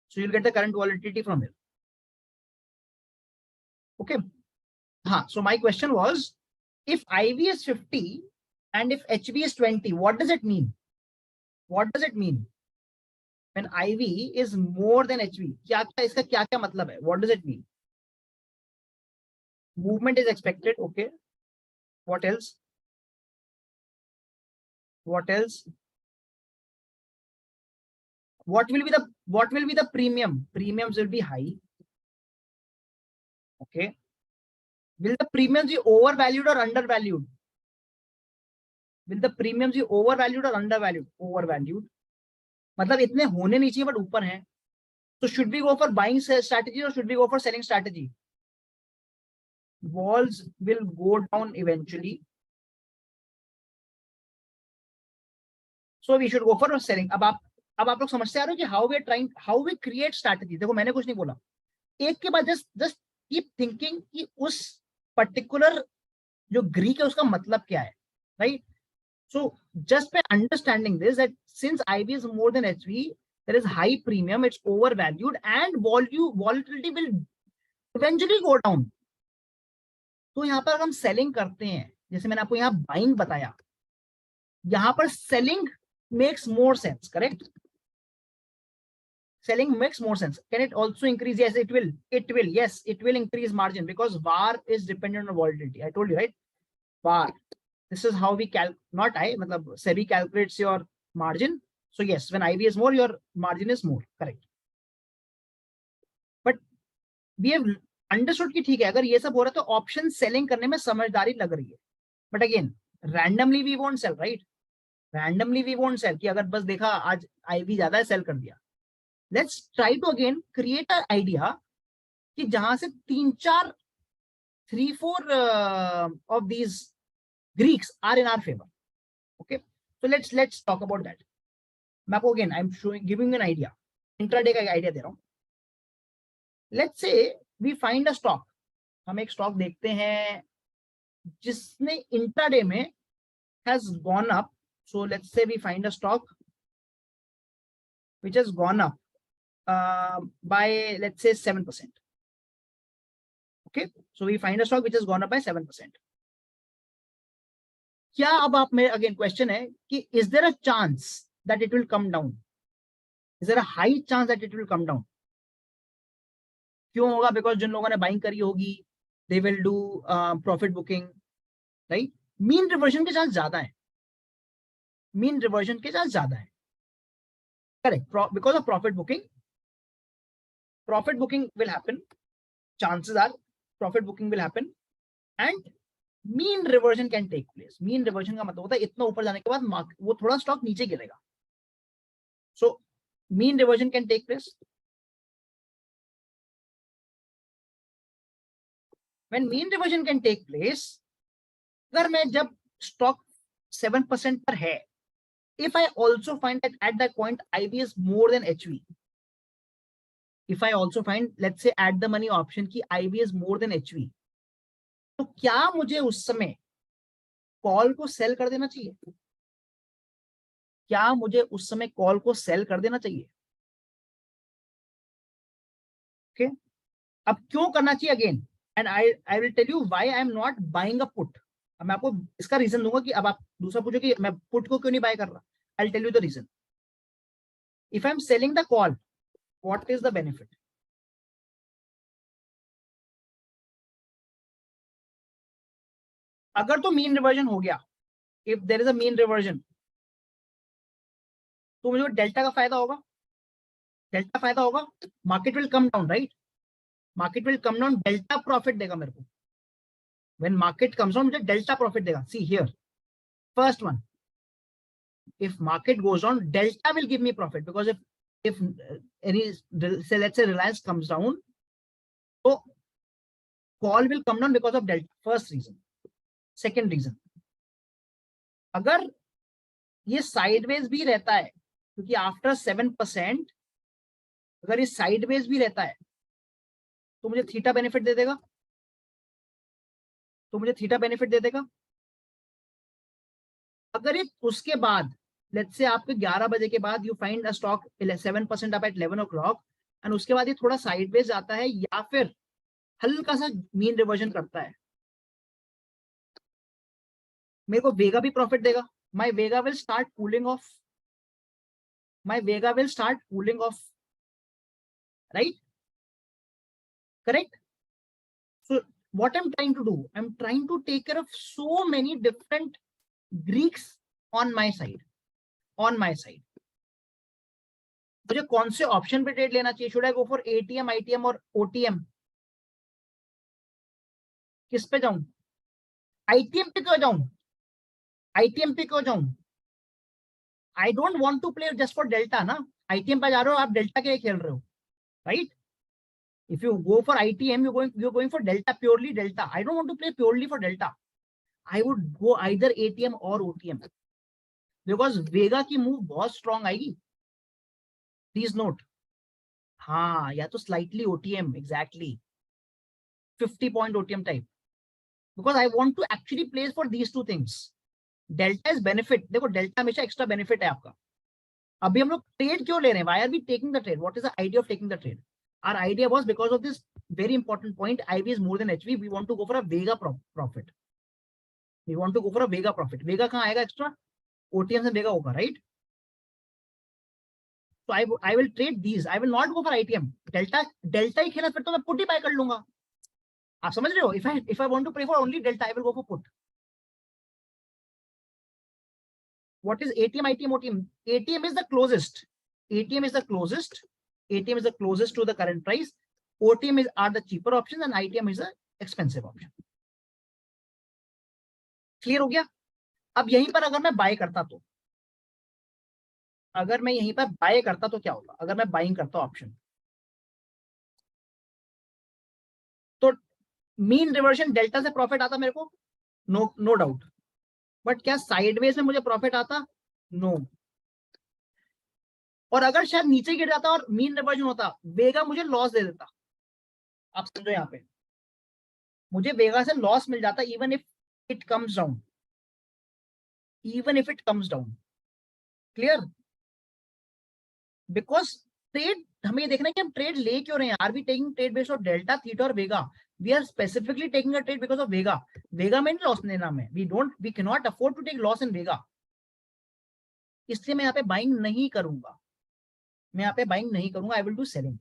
A: So you'll get the current volatility from here. Okay. हाँ, so my question was, if IV is 50 and if HV is 20, what does it mean? What does it mean when IV is more than HV? क्या इसका क्या क्या मतलब है? What does it mean? Movement is expected. Okay. What else? What else? What will be the premium? Premiums will be high. Okay. Will the premiums be overvalued or undervalued? Will the premiums be overvalued or undervalued? Overvalued. मतलब इतने होने नहीं चाहिए बट ऊपर हैं. So should we go for buying strategy or should we go for selling strategy? Walls will go down eventually. So we should go for selling. अब आप लोग समझते आ रहे हो कि how we create strategy. देखो मैंने कुछ नहीं बोला. एक के बाद just keep thinking कि उस particular जो Greek है उसका मतलब क्या है, right? So just by understanding this, that since IV is more than HV, there is high premium, it's overvalued, and volatility will eventually go down. तो यहाँ पर अगर हम सेलिंग करते हैं, जैसे मैंने आपको यहाँ बाइंग बताया, यहाँ पर selling makes more sense, correct? Selling makes more sense. Can it also increase? Yes, it will. Yes, it will increase margin because VAR is dependent on volatility. I told you, right? VAR. This is how we not I, matlab SEBI calculates your margin. So yes, when IV is more, your margin is more, correct? But we have understood कि ठीक है, अगर ये सब हो रहा है तो ऑप्शन सेलिंग करने में समझदारी लग रही है. But again, randomly we won't sell, right? Randomly we won't sell कि अगर बस देखा आज IV ज्यादा है, सेल कर दिया. Let's try to again create an idea कि जहां से 3-4 of these Greeks are in our favor. Okay, so let's talk about that. मैं आपको again I'm giving you an idea. Intraday का idea दे रहा हूँ. Let's say we find a stock. हम एक stock देखते हैं जिसने intraday में has gone up So let's say we find a stock which has gone up by, let's say, 7%. Okay, so we find a stock which has gone up by 7%. क्या अब आप मेरे अगेन क्वेश्चन है कि is there a chance that it will come down? Is there a high chance that it will come down? क्यों होगा? बिकॉज जिन लोगों ने बाइंग करी होगी they will do profit booking, right? Mean reversion के चांस ज्यादा है, मीन रिवर्जन के चांस ज्यादा है, correct, because of profit booking will happen, chances are profit booking will happen and mean reversion can take place. Mean reversion का मतलब होता है इतना ऊपर जाने के बाद वो थोड़ा स्टॉक नीचे गिरेगा. So mean reversion can take place. When mean reversion can take place, अगर मैं जब stock 7% पर है, if I also find that at that point IB is more than HV, if I also find, let's say at the money option की IB is more than HV, तो क्या मुझे उस समय कॉल को सेल कर देना चाहिए? क्या मुझे उस समय कॉल को सेल कर देना चाहिए? ओके, अब क्यों करना चाहिए again? And I will tell you why I am not buying a put. अब मैं आपको इसका रीजन दूंगा कि अब आप दूसरा पूछो कि मैं पुट को क्यों नहीं बाय कर रहा. I'll tell you the reason. If I'm selling the call, what is the benefit? अगर तो मीन रिवर्जन हो गया, if there is a mean reversion, तो मुझे डेल्टा का फायदा होगा. डेल्टा फायदा होगा, market will come down, right? Market will come down, delta profit देगा मेरे को. When market comes down, मुझे डेल्टा प्रॉफिट देगा. See here, first one, if market goes down, delta will give me profit, because if any, say let's say Reliance comes down, so call will come down because of delta. First reason. Second reason, अगर ये साइडवेज भी रहता है, क्योंकि आफ्टर 7% अगर ये साइडवेज भी रहता है तो मुझे थीटा बेनिफिट दे देगा, अगर ये उसके बाद, लेट्स से आपके 11 बजे के बाद you find a stock 7% up at 11 o'clock and उसके बाद ये थोड़ा साइडवेज आता है या फिर हल्का सा मीन रिवर्जन करता है, मेरे को वेगा भी प्रॉफिट देगा. My Vega will start cooling of, right? Correct. So what I'm trying to do, I'm trying to take care of so many different Greeks on my side. मुझे कौन से ऑप्शन पे ट्रेड लेना चाहिए? Should I go for ATM, ITM और ओटीएम? किस पे जाऊं? आईटीएम पे क्यों जाऊं? I don't want to play just for delta ना. आईटीएम पे जा रहे हो आप, डेल्टा के लिए खेल रहे हो, right? If you go for ITM, you're going for delta, purely delta. I don't want to play purely for delta. I would go either ATM or OTM, because Vega की मूव बहुत स्ट्रॉन्ग आएगी. Please note. हाँ, या तो slightly OTM, exactly 50 point OTM type, because I want to actually place for these two things. Delta is benefit. देखो, डेल्टा हमेशा एक्स्ट्रा बेनिफिट है आपका. अभी हम लोग ट्रेड क्यों ले रहे हैं? Why are we taking the trade? What is the idea of taking the trade? Our idea was because of this very important point, IB is more than HV. We want to go for a Vega profit. Vega कहाँ आएगा एक्स्ट्रा? OTM से Vega होगा, right? So I will trade these. I will not go for ITM. Delta ही खेला फिर तो मैं पुट ही बाय कर लूंगा. आप समझ रहे हो? If I want to play for only delta, I will go for put. What is ATM, ITM, OTM? ATM is the closest. ATM is the closest to the current price. OTM are the cheaper options and ITM is the expensive option. Clear हो गया? अब यहीं पर अगर मैं बाय करता तो, क्या होगा? अगर मैं बाइंग करता ऑप्शन, तो मीन रिवर्जन डेल्टा से प्रॉफिट आता मेरे को, नो डाउट. बट क्या साइडवेज में मुझे प्रॉफिट आता? नो. और अगर शायद नीचे गिर जाता और मीन रिवर्जन होता, वेगा मुझे लॉस दे देता. आप समझो, यहाँ पे मुझे वेगा से लॉस मिल जाता even if it comes down. even if it comes down. Clear? Because trade हमें ये देखना है कि हम ट्रेड ले क्यों रहे हैं. Are we taking trade based on delta, theta और vega? We are specifically taking a trade because of vega. Vega में लॉस लेना है. We can not afford to take loss in vega. इसलिए मैं यहाँ पे बाइंग नहीं करूंगा. I will do selling.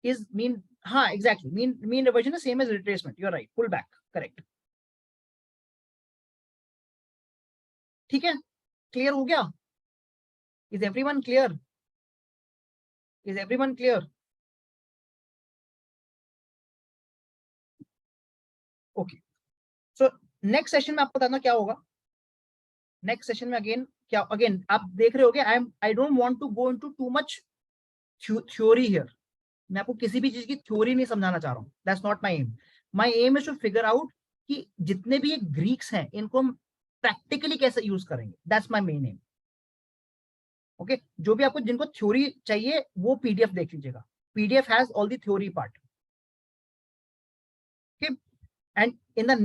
A: Is mean, हाँ exactly, mean reversion is same as retracement. You are right. Pull back, correct. ठीक है, क्लियर हो गया? Is everyone clear? Okay. So next session में आपको बताना क्या होगा. नेक्स्ट सेशन में अगेन आप देख रहे होगे. I don't want to go into too much theory here. मैं आपको किसी भी चीज की थ्योरी नहीं समझाना चाह रहा हूँ. That's not my aim. My aim is to figure out कि जितने भी ये ग्रीक्स हैं इनको हम प्रैक्टिकली कैसे यूज करेंगे. That's my main M. Okay, जो भी आपको जिनको थ्योरी चाहिए वो पीडीएफ देख लीजिएगा. PDF has all the theory part. Okay, and in the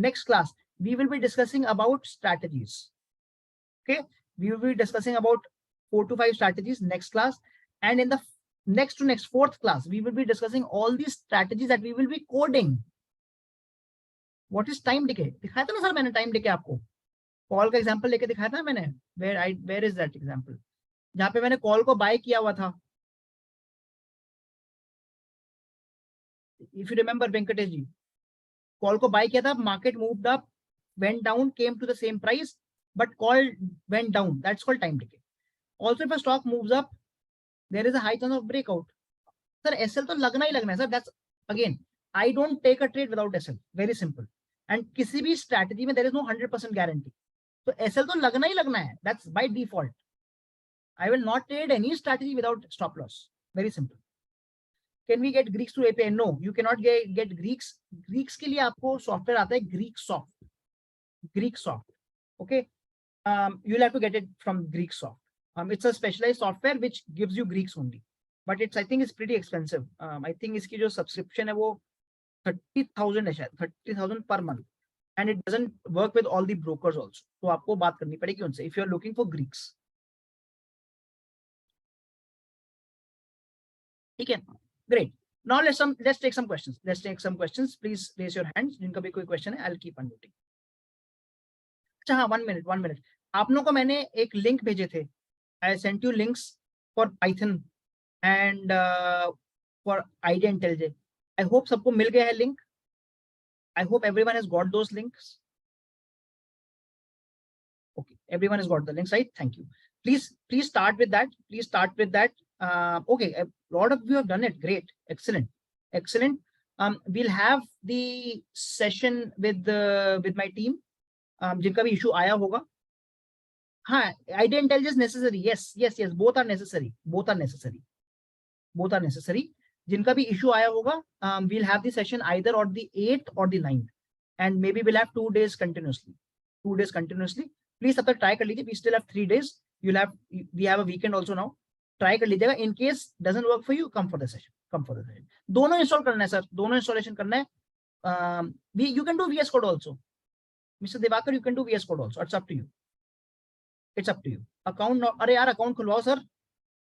A: next class we will be discussing about strategies. Okay, we will be discussing about 4 to 5 strategies next class, and in the next fourth class we will be discussing all these strategies that we will be coding. What is time decay? दिखाया था ना सर मैंने टाइम डिके आपको. कॉल का एग्जांपल लेके दिखाया था मैंने. Where is that example? जहां पे मैंने कॉल को बाय किया हुआ था. If you remember, Venkatesh ji, call को बाय किया था, market moved up, went down, came to the same price, but call went down. That's called time decay. Also, if a stock moves up, there is a high chance of breakout. Sir, SL तो लगना ही लगना है sir. That's again, I don't take a trade without SL. Very simple. And किसी भी strategy में there is no 100% guarantee. तो SL तो लगना ही लगना है. That's by default. I will not trade any strategy without stop loss. Very simple. Can we get Greeks through API? No, you cannot get Greeks. Greeks के लिए आपको सॉफ्टवेयर आता है Greeksoft. Okay, you'll have to get it from Greeksoft. It's a specialized software which gives you Greeks only, but I think it's pretty expensive. I think इसकी जो subscription है वो 30,000 है शायद, 30,000 per month, and it doesn't work with all the brokers also. तो आपको बात करनी पड़ेगी उनसे if you are looking for Greeks. ठीक है, great. Now let's take some questions. Please raise your hands. जिनका भी कोई question है, I'll keep unmuting. अच्छा हाँ, 1 minute. आप लोगों को मैंने एक लिंक भेजे थे. I sent you links for Python and for Idea IntelliJ. I hope सबको मिल गया है link. I hope everyone has got those links. Okay, everyone has got the links, right? Thank you. Please start with that. Okay, a lot of you have done it. Great, excellent. We'll have the session with my team. जिनका भी इशू आया होगा. हाँ, Idea IntelliJ is necessary. Yes, both are necessary. जिनका भी इशू आया होगा, we'll have the session either on the 8th or the 9th, and maybe we'll have 2 days continuously. Please तब तक ट्राई कर लीजिए. We still have 3 days. We have a weekend also now. Try कर लीजिएगा. In case doesn't work for you, come for the session. दोनों इंस्टॉल करना है सर, दोनों इंस्टॉलेशन करना है. You can do VS Code also. Mr. Devakar, you can do VS Code also. It's up to you. Account, अरे यार अकाउंट खुलवाओ sir.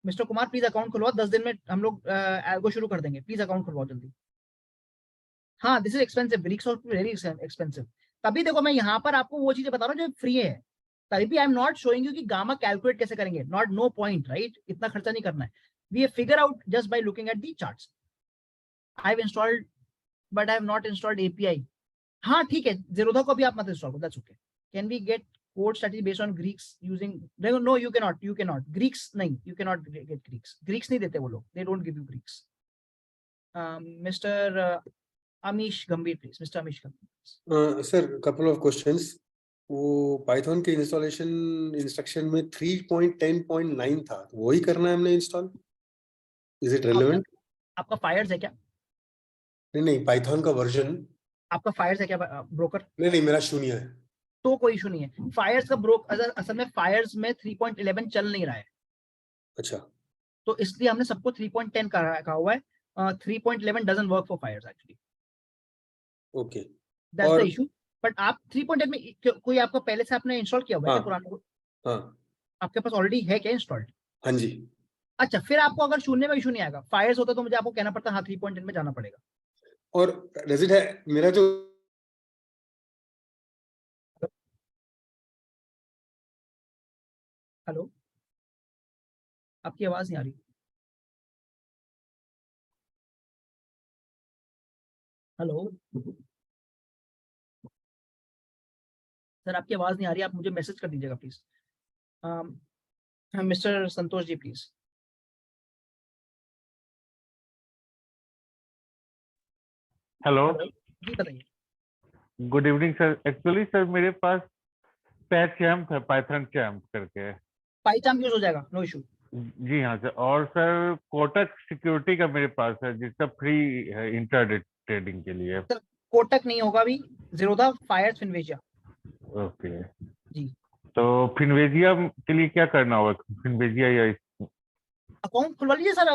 A: Mister Kumar please account खुलवाओ. 10 दिन में हम लोग एल्गो शुरू कर देंगे. प्लीज अकाउंट खुलवाओ जल्दी. हाँ, this is expensive. Greeksoft very expensive. तभी देखो मैं यहाँ पर आपको वो चीजें बता रहा हूँ जो फ्री है. तभी भी I am not showing you कि गामा कैलकुलेट कैसे करेंगे. No point, right? इतना खर्चा नहीं करना है. We figure out just by looking at the charts. I have installed but I have not installed API. हाँ ठीक है, Zerodha को भी आप मत इंस्टॉल करो. That's okay. Can we get code strategy based on Greeks using? No, you cannot. Greeks नहीं, you cannot get Greeks नहीं देते वो लोग. They don't give you Greeks. Mr. Amish Gambhir, please. Mr. Amish Gambhir.
B: Sir, couple of questions. वो Python के installation instruction में 3.10.9 था, वही करना है हमने install? Is it relevant?
A: आपका Fires है क्या?
B: नहीं, Python का version.
A: आपका Fires है क्या ब्रोकर?
B: नहीं, मेरा 0 है.
A: तो कोई इशू नहीं है. फायर्स का असल में फायर्स में 3.11 चल नहीं रहा है.
B: अच्छा,
A: तो इसलिए हमने सबको 3.10 कहा हुआ है. 3.11 doesn't work for fires actually.
B: Okay
A: That's
B: और
A: the issue. But आप 3.8 में कोई आपका पहले से आपने इंस्टॉल किया हुआ है क्या पुराना?
B: हाँ
A: आपके पास ऑलरेडी है क्या इंस्टॉल्ड?
B: हाँ जी।
A: अच्छा, फिर आपको अगर शून्य में इशू नहीं आएगा, फायर्स होता तो मुझे आपको कहना पड़ता हाँ 3.10 में जाना पड़ेगा।
B: और रेजिट है मेरा जो
A: हेलो, आपकी आवाज नहीं आ रही। हेलो सर, आपकी आवाज नहीं आ रही, आप मुझे मैसेज कर दीजिएगा please. Mister Santosh ji please.
C: Hello
A: जी बताइए।
C: Good evening sir. Actually sir मेरे पास पैचैम्प है, पाइथन चैम्प करके।
A: पाइचाम यूज हो जाएगा, नो इशू।
C: जी हाँ सर। और सर कोटक सिक्योरिटी का मेरे पास है जिसका फ्री है इंट्राडे ट्रेडिंग के लिए।
A: सर कोटक नहीं होगा अभी, जीरोधा, फायर्स, फिनवेजिया।
C: ओके
A: जी।
C: तो फिनवेजिया के लिए क्या करना होगा? फिनवेजिया या
A: अकाउंट खुलवा लीजिए सर,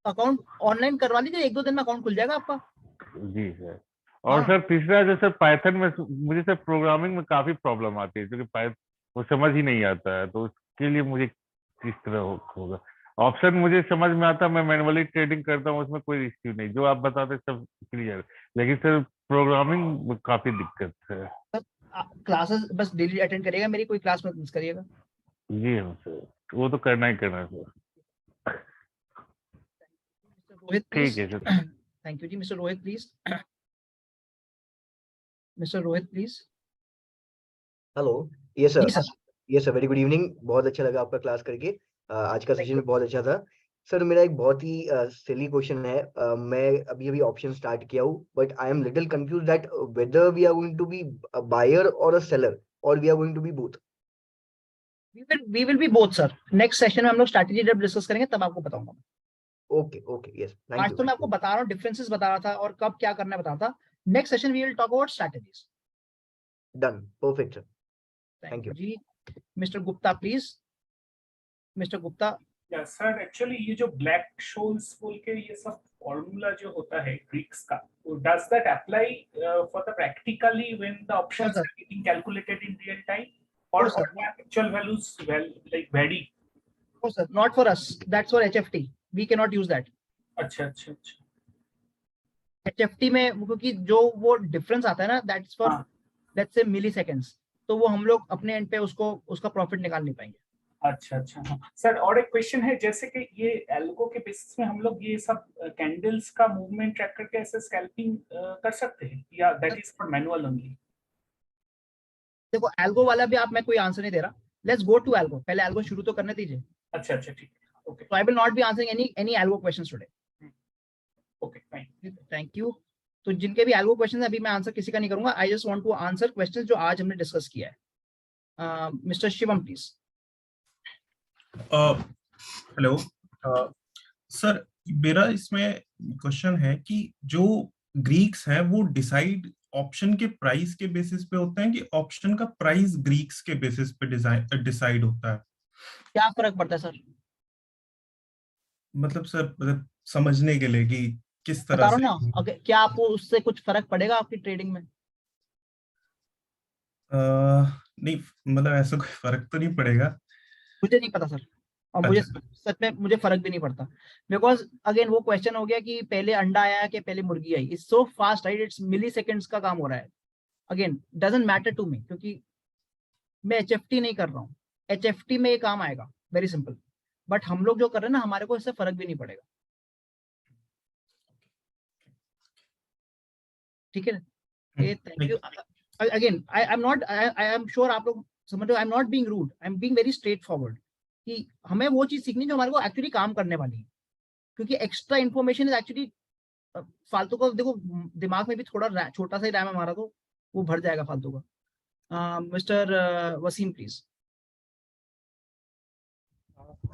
A: अकाउंट ऑनलाइन करवा लीजिए, 1-2 दिन में अकाउंट खुल जाएगा आपका।
C: जी सर। और सर तीसरा जो सर पाइथन में मुझे सर प्रोग्रामिंग में काफी प्रॉब्लम आती है क्योंकि वो समझ ही नहीं आता है, तो उसके लिए मुझे किस तरह होगा? ऑप्शन मुझे समझ में आता है, मैं मैनुअली ट्रेडिंग करता हूँ, उसमें कोई इश्यू नहीं, जो आप बताते सब क्लियर। लेकिन सर प्रोग्रामिंग में काफी दिक्कत है।
A: क्लासेस बस डेली अटेंड करिएगा, मेरी कोई क्लास मत मिस करिएगा।
C: जी हाँ सर, वो तो करना ही करना है सर।
A: रोहित
C: ठीक
A: प्लीज।
C: है सर।
A: थैंक यू जी। Mister Rohit please. Mister Rohit please.
D: Hello. Yes
A: जी
D: sir.
A: Sir.
D: Yes sir, very good evening. बहुत अच्छा लगा आपका क्लास करके। आज का
A: Thank
D: सेशन
A: you.
D: भी बहुत अच्छा था। सर मेरा एक बहुत ही सिली क्वेश्चन है। मैं अभी अभी ऑप्शन स्टार्ट किया हूँ, but I am little confuse that whether we are going to be a buyer और अ सेलर, और we are going to be both.
A: We will be both सर। नेक्स्ट सेशन में हम लोग स्ट्रैटेजी जब डिस्कस करेंगे तब आपको बताऊंगा।
D: ओके ओके, यस, थैंक
A: आज
D: यू।
A: तो मैं आपको बता रहा हूँ, डिफरेंसेस बता रहा था और कब क्या करना है बता रहा था। Next session we will talk about strategies.
D: Done, perfect sir,
A: thank
D: thank
A: you
D: you.
A: जी। Mister Gupta please. Mister Gupta.
E: Yeah sir, actually ये जो ब्लैक शोल्स बोल के ये सब फॉर्मूला जो होता है ग्रीक्स का, does that apply for the practically when the options are getting calculated in real time, और actual values like very?
A: No sir, not for us, that's for HFT, we can not use that.
E: अच्छा अच्छा अच्छा।
A: एचएफटी में क्योंकि जो वो डिफरेंस आता है ना, that's for let's say milli seconds, तो वो हम लोग अपने एंड पे उसका प्रॉफिट निकाल नहीं पाएंगे।
E: अच्छा अच्छा। हाँ सर, और एक क्वेश्चन है, जैसे कि ये एल्गो के बेसिस में हम लोग ये सब कैंडल्स का मूवमेंट ट्रैक करके ऐसे स्कैल्पिंग कर सकते हैं, या that is for manual only?
A: देखो एल्गो वाला भी मैं कोई आंसर नहीं दे रहा। लेट्स गो टू एल्गो, पहले एल्गो शुरू तो करने दीजिए।
E: अच्छा अच्छा, ठीक है, okay.
A: So I will not be answering any algo questions today.
E: Okay, fine,
A: thank you. तो जिनके भी एल्गो क्वेश्चन है अभी मैं आंसर किसी का नहीं करूंगा। I just want to answer questions जो आज हमने डिस्कस किया है। Mister Shivam please.
F: Hello sir, मेरा इसमें क्वेश्चन है कि जो ग्रीक्स हैं वो डिसाइड ऑप्शन के प्राइस के बेसिस पे होते हैं, कि ऑप्शन का प्राइस ग्रीक्स के बेसिस पे डिसाइड होता है?
A: क्या फर्क पड़ता है सर?
F: मतलब सर, मतलब समझने के लिए कि किस
A: बता
F: तरह
A: रहा हूँ
F: से।
A: ना, अगर क्या आपको उससे कुछ फर्क पड़ेगा आपकी ट्रेडिंग में?
F: नहीं, मतलब ऐसा कोई फर्क तो नहीं पड़ेगा।
A: मुझे नहीं पता सर, और मुझे
F: अच्छा।
A: सच में मुझे फर्क भी नहीं पड़ता। बिकॉज अगेन वो क्वेश्चन हो गया कि पहले अंडा आया कि पहले मुर्गी आई। It's so fast, right? It's milli seconds का काम हो रहा है। Again doesn't matter to me, क्योंकि मैं एचएफटी नहीं कर रहा हूँ। एचएफटी में ये काम आएगा, वेरी सिंपल। बट हम लोग जो कर रहे हैं ना, हमारे को इससे फर्क भी नहीं पड़ेगा। ठीक है, thank you. Again I am not, I am sure आप लोग समझ रहे हो, I am not being rude, I am being very straightforward कि हमें वो चीज सीखनी जो हमारे को एक्चुअली काम करने वाली है। क्योंकि एक्स्ट्रा इन्फॉर्मेशन इज एक्चुअली फालतू का। देखो दिमाग में भी थोड़ा छोटा सा ही रैम है हमारा, तो वो भर जाएगा फालतू का। Mister Wasim please.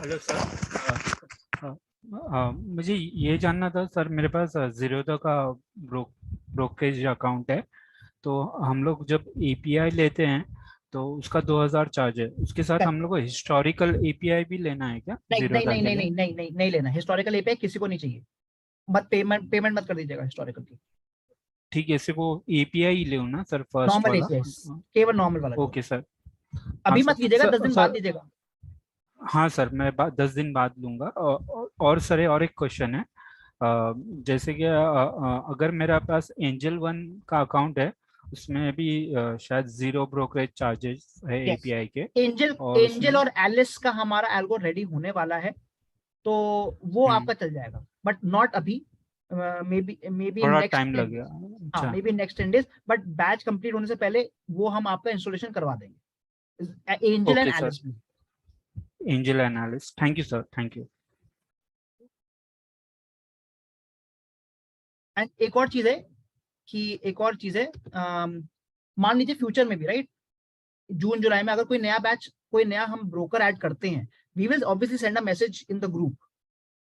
G: Hello sir. मुझे ये जानना था सर, मेरे पास जीरोधा का ब्रोकरेज अकाउंट है। तो हम लोग जब एपीआई लेते हैं तो उसका 2000 चार्ज है, उसके साथ हम लोग को हिस्टोरिकल एपीआई भी लेना है क्या
A: नहीं नहीं
G: जीरोधा
A: नहीं
G: के
A: नहीं
G: लिए?
A: नहीं नहीं नहीं नहीं लेना। हिस्टोरिकल एपीआई किसी को नहीं चाहिए। मत पेमेंट मत कर दीजिएगा हिस्टोरिकल की,
G: ठीक है, सिर्फ वो एपीआई ले ना सर फर्स्ट
A: नॉर्मल
G: वाला।
A: एपीआई, केवल नॉर्मल वाला।
G: Okay sir.
A: अभी
G: हाँ
A: मत
G: सर,
A: कीजिएगा,
G: सर
A: 10 दिन
G: सर
A: बाद दीजिएगा।
G: हाँ सर, मैं 10 दिन बाद लूंगा। और सर और एक क्वेश्चन है, जैसे कि अगर मेरा पास एंजल वन का अकाउंट है, उसमें भी शायद 0 ब्रोकरेज चार्जेस है
A: Yes.
G: एपीआई के।
A: एंजल
G: और
A: एंजल और एलिस का हमारा एल्गो रेडी होने वाला है, तो वो आपका चल जाएगा, बट नॉट अभी, मे बी
G: थोड़ा
A: नेक्स्ट
G: टाइम
A: 10
G: लगेगा।
A: days। हाँ,
G: अच्छा,
A: may be next 10 days, but batch complete होने से पहले वो हम आपका इंस्टॉलेशन करवा देंगे, एंजल एंड
G: ओके सर,
A: एलिस भी।
G: Angel analyst, thank you sir, thank you.
A: And एक और चीज है, मान लीजिए फ्यूचर में भी, राइट, जून जुलाई में अगर कोई नया बैच, कोई नया हम ब्रोकर ऐड करते हैं, we will obviously send a message in the group,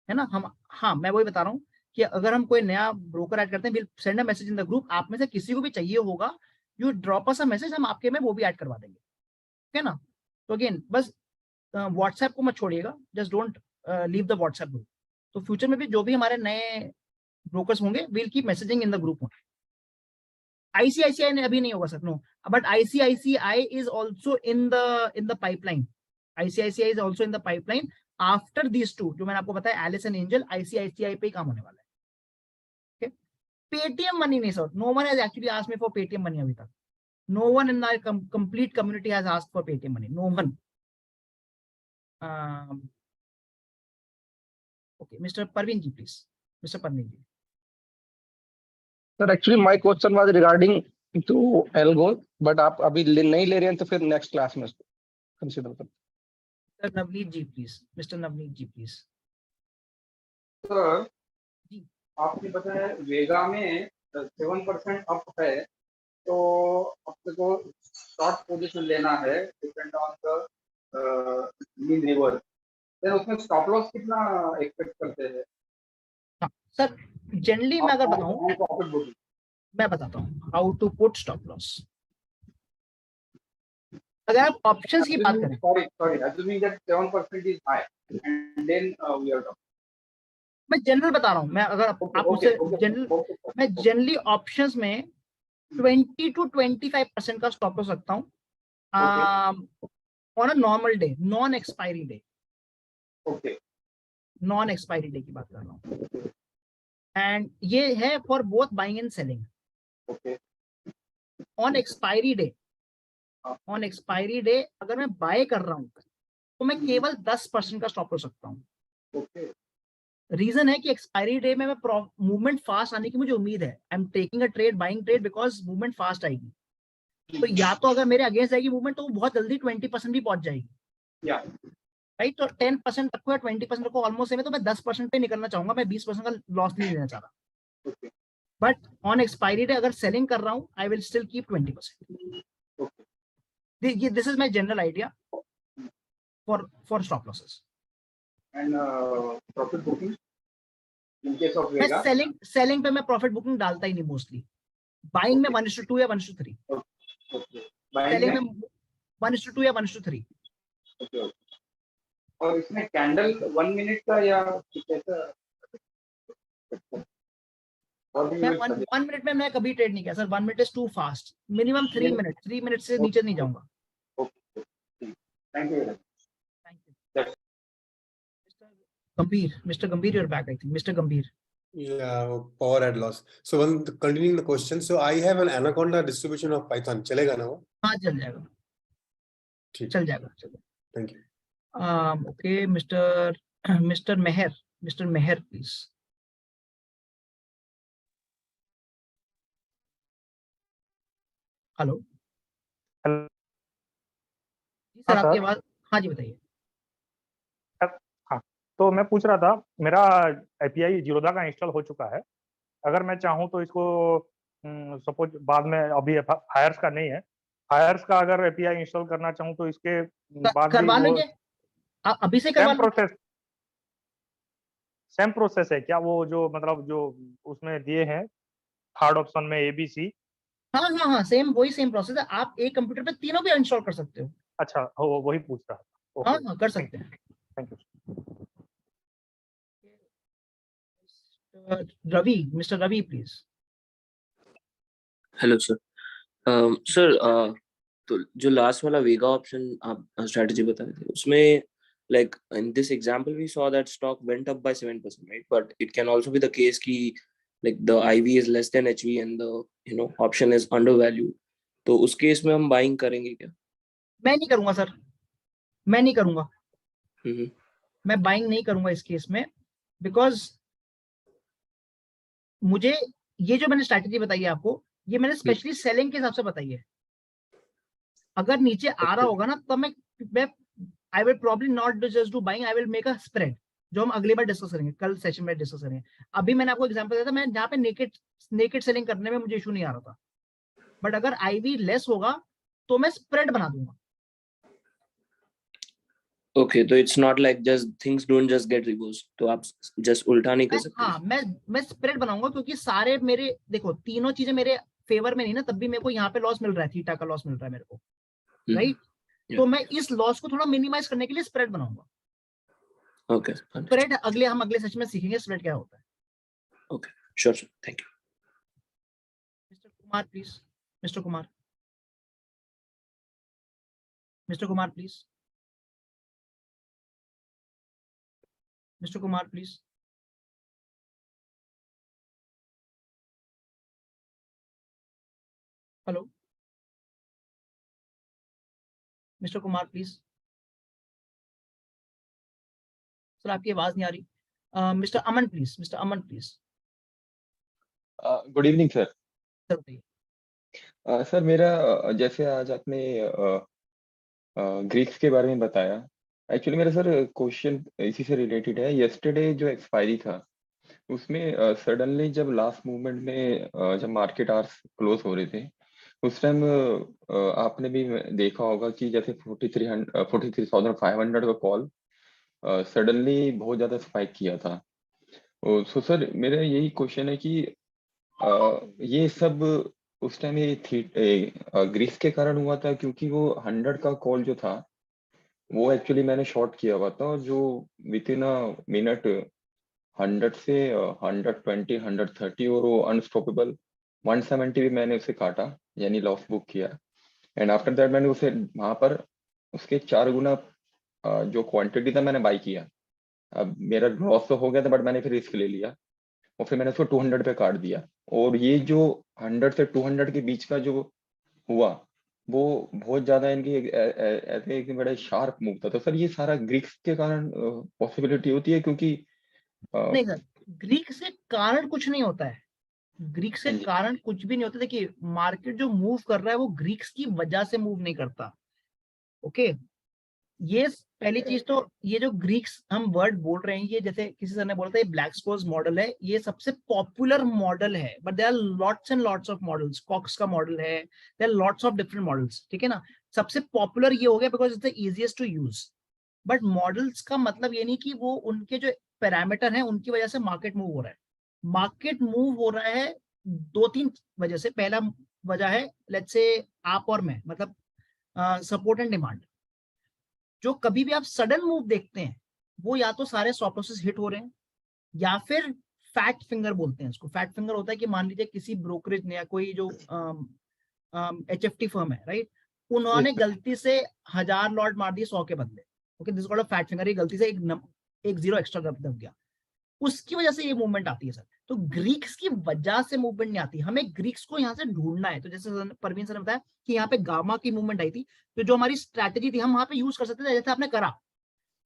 A: है ना। हम, हाँ, मैं वही बता रहा हूँ कि अगर हम कोई नया ब्रोकर ऐड करते हैं, will send a message in the group. आप में से किसी को भी चाहिए होगा, you drop us a message, हम आपके में वो भी ऐड करवा देंगे, ठीक है ना। तो अगेन बस व्हाट्सएप को मत छोड़िएगा, just don't leave the WhatsApp group. तो फ्यूचर में भी जो भी हमारे नए ब्रोकर्स होंगे, will keep messaging in the group. ICICI ने अभी नहीं होगा sir, no, but ICICI is also in the pipeline. ICICI is also in the pipeline after these two, जो मैंने आपको बताया, एलिस एंड एंजल, आईसीआईसीआई पे ही काम होने वाला है। पेटीएम मनी नहीं sir, no one has actually asked me for Paytm money अभी तक। No one in our complete community has asked for Paytm money, no one. Okay, mister Parveen ji please, mister Parveen ji.
H: Sir, actually my question was regarding to algo, but आप अभी नहीं ले रहे हैं तो फिर next class में consider कर।
A: Sir Navneet ji please, mister Navneet ji please.
I: Sir,
A: जी।
I: आपने बताया वेगा में 7% अप है, तो अपने को शॉर्ट पोजीशन लेना है depend on the mean reverse, then उसमें स्टॉप लॉस कितना एक्सपेक्ट करते हैं?
A: हाँ सर, जनरली मैं अगर बताऊं,
I: प्रॉफिट बुकिंग
A: मैं बताता हूँ how to put stop loss. अगर आप ऑप्शंस की बात करें,
I: sorry, assuming that 7% is high and then we are talking.
A: मैं जनरल बता रहा हूँ, मैं अगर आप मुझसे जनरल, मैं जनरली ऑप्शंस में 20 to 25% का स्टॉप लॉस रखता हूँ on a normal day, non expiry day.
I: Okay,
A: non expiry day की बात कर रहा हूँ, एंड ये है for both buying and selling.
I: Okay,
A: on expiry day अगर मैं बाय कर रहा हूँ तो मैं केवल 10% का स्टॉप लॉस रखता हूँ।
I: ओके,
A: रीजन है कि एक्सपायरी डे में मैं मूवमेंट फास्ट आने की मुझे उम्मीद है, I am taking a trade, buying trade, because movement fast आएगी। तो या तो अगर मेरे अगेंस्ट आएगी मूवमेंट तो वो बहुत जल्दी 20% भी पहुंच जाएगी,
I: या
A: राइट। तो 10% रखो या 20% रखो, ऑलमोस्ट सेम है, तो मैं 10% पे निकलना चाहूंगा, मैं 20% का लॉस नहीं लेना चाह रहा।
I: Okay,
A: but on expiry day अगर सेलिंग कर रहा हूँ, I will still keep 20%। This is my general idea for stop losses.
I: And profit booking in case of
A: मैं
I: वेगा?
A: सेलिंग पे मैं प्रॉफिट बुकिंग डालता ही नहीं मोस्टली। बाइंग में 1:2 या 1:3,
I: ओके,
A: सेलिंग में 1:2 या 1:3।
I: ओके, और इसमें कैंडल 1 मिनट का या कैसा?
A: मैं 1 मिनट में मैं कभी ट्रेड नहीं किया sir, 1 minute is too fast. Minimum 3 minute, 3 minute से नीचे नहीं जाऊंगा।
I: Thank you.
A: Thank you mister Gambhir, you're back, I think. Mr. Gambhir.
B: Yeah, power had loss. So continuing the question, so I have an anaconda distribution of Python. चलेगा ना वो?
A: हाँ चल जाएगा,
B: ठीक,
A: चल जाएगा।
B: thank you.
A: Okay, Mr. Meher, please. Hello.
J: Hello
A: जी सर,
J: हाँ
A: आपकी
J: सर।
A: आवाज, हाँ जी बताइए।
J: हाँ, तो मैं पूछ रहा था, मेरा एपीआई जीरोधा का इंस्टॉल हो चुका है। अगर मैं चाहूँ तो इसको सपोज बाद में, अभी हायर्स का नहीं है, हायर्स का अगर एपीआई इंस्टॉल करना चाहूँ तो इसके बाद भी
A: करवा
J: वो
A: लीजिए, आप अभी से करवा लीजिए।
J: सेम प्रोसेस है क्या वो, जो मतलब जो उसमें दिए हैं थर्ड ऑप्शन में एबीसी?
A: हाँ, सेम प्रोसेस है। आप एक कंप्यूटर पे तीनों भी इंस्टॉल कर सकते हो।
J: अच्छा, वही पूछ रहा था।
A: हाँ, कर सकते हैं।
J: Thank you.
A: Ravi, Mr. Ravi, please.
K: Hello sir. Sir तो जो लास्ट वाला वेगा ऑप्शन आप स्ट्रेटजी बता रहे थे उसमें like in this example we saw that stock went up by 7%, right? But it can also be the case ki like the IV is less than HV and the option is undervalued. तो उस केस में हम बाइंग करेंगे क्या?
A: मैं नहीं करूंगा सर, मैं नहीं करूंगा,
K: हम्म,
A: मैं बाइंग नहीं करूंगा इस केस में, बिकॉज मुझे ये जो मैंने स्ट्रैटेजी बताई है आपको, ये मैंने स्पेशली सेलिंग के हिसाब से बताई है। अगर नीचे आ रहा होगा ना, तो मैं I will probably not just do buying, I will make a spread, जो हम अगली बार डिस्कस करेंगे, कल सेशन में डिस्कस करेंगे। अभी मैंने आपको एग्जांपल दिया था, मैं जहाँ पे नेकेड सेलिंग करने में मुझे इशू नहीं आ रहा था, बट अगर आईवी लेस होगा तो मैं स्प्रेड बना दूंगा।
K: ओके, तो it's not like just things don't just get reverse, तो आप जस्ट उल्टा नहीं कर सकते?
A: हाँ, मैं स्प्रेड बनाऊंगा, क्योंकि सारे मेरे देखो तीनों चीजें मेरे फेवर में नहीं ना, तब भी मेरे को यहाँ पे लॉस मिल रहा है, थीटा का लॉस मिल रहा है मेरे को, राइट? तो मैं इस लॉस को थोड़ा मिनिमाइज करने के लिए स्प्रेड बनाऊंगा।
K: ओके,
A: स्प्रेड हम अगले सेशन में सीखेंगे स्प्रेड क्या होता है।
K: Okay, sure sir, thank you.
A: Mister Kumar please, mister Kumar, mister Kumar please, mister Kumar please. Hello mister Kumar please. Sir आपकी आवाज नहीं आ रही। Mister Aman please, mister Aman please.
L: Good evening sir.
A: Sir बताइए।
L: सर मेरा जैसे आज आपने ग्रीक्स के बारे में बताया, एक्चुअली मेरा सर क्वेश्चन इसी से रिलेटेड है। यस्टरडे जो एक्सपायरी था उसमें सडनली जब लास्ट मूवमेंट में जब मार्केट आवर्स क्लोज हो रहे थे उस टाइम आपने भी देखा होगा कि जैसे 43,500 का कॉल सडनली बहुत ज्यादा स्पाइक किया था। सो सर मेरा यही क्वेश्चन है कि ये सब उस टाइम ये थी ग्रीस के कारण हुआ था, क्योंकि वो 100 का कॉल जो था वो एक्चुअली मैंने शॉर्ट किया हुआ था, और जो विद इन अ मिनट 100 से 120 130 और वो अनस्टॉपेबल 170 भी मैंने उसे काटा, यानी लॉस बुक किया। एंड आफ्टर दैट मैंने उसे वहां पर उसके 4 गुना जो क्वांटिटी था मैंने बाई किया। अब मेरा लॉस तो हो गया था, बट मैंने फिर रिस्क ले लिया और फिर मैंने उसको 200 पे काट दिया। और ये जो 100 से 200 के बीच का जो हुआ वो बहुत ज्यादा इनकी ऐसे एक बड़ा शार्प मूव था। तो सर ये सारा ग्रीक्स के कारण पॉसिबिलिटी होती है, क्योंकि
A: नहीं सर, ग्रीक से कारण कुछ नहीं होता है, ग्रीक से
L: हाँ जी।
A: कारण कुछ भी नहीं होता। देखिए मार्केट जो मूव कर रहा है वो ग्रीक्स की वजह से मूव नहीं करता। ओके, ये पहली चीज तो, ये जो ग्रीक्स हम वर्ड बोल रहे हैं, ये जैसे किसी सर ने बोला था ये ब्लैक स्कोर्स मॉडल है, ये सबसे पॉपुलर मॉडल है, but there are lots and lots of models. Cox का मॉडल है, there are lots of different models, ठीक है ना। सबसे पॉपुलर ये हो गया because it's the easiest to use, but models का मतलब ये नहीं कि वो उनके जो पैरामीटर हैं उनकी वजह से मार्केट मूव हो रहा है। मार्केट मूव हो रहा है 2-3 वजह से। पहला वजह है लेट्स से आप और मैं, मतलब सपोर्ट एंड डिमांड। जो कभी भी आप सडन मूव देखते हैं वो या तो सारे स्टॉप लॉसेस हिट हो रहे हैं, या फिर फैट फिंगर बोलते हैं इसको। फैट फिंगर होता है कि मान लीजिए किसी ब्रोकरेज ने या कोई जो HFT फर्म है, राइट, उन्होंने गलती से 1000 लॉट मार दिए 100 के बदले। Okay, this called a fat finger. ये गलती से एक जीरो एक्स्ट्रा दब गया, उसकी वजह से ये मूवमेंट आती है सर। तो ग्रीक्स की वजह से मूवमेंट नहीं आती, हमें ग्रीक्स को यहाँ से ढूंढना है। तो जैसे परवीन सर ने बताया कि यहाँ पे गामा की मूवमेंट आई थी, तो जो हमारी स्ट्रैटेजी थी हम वहां पे यूज कर सकते थे, जैसे आपने करा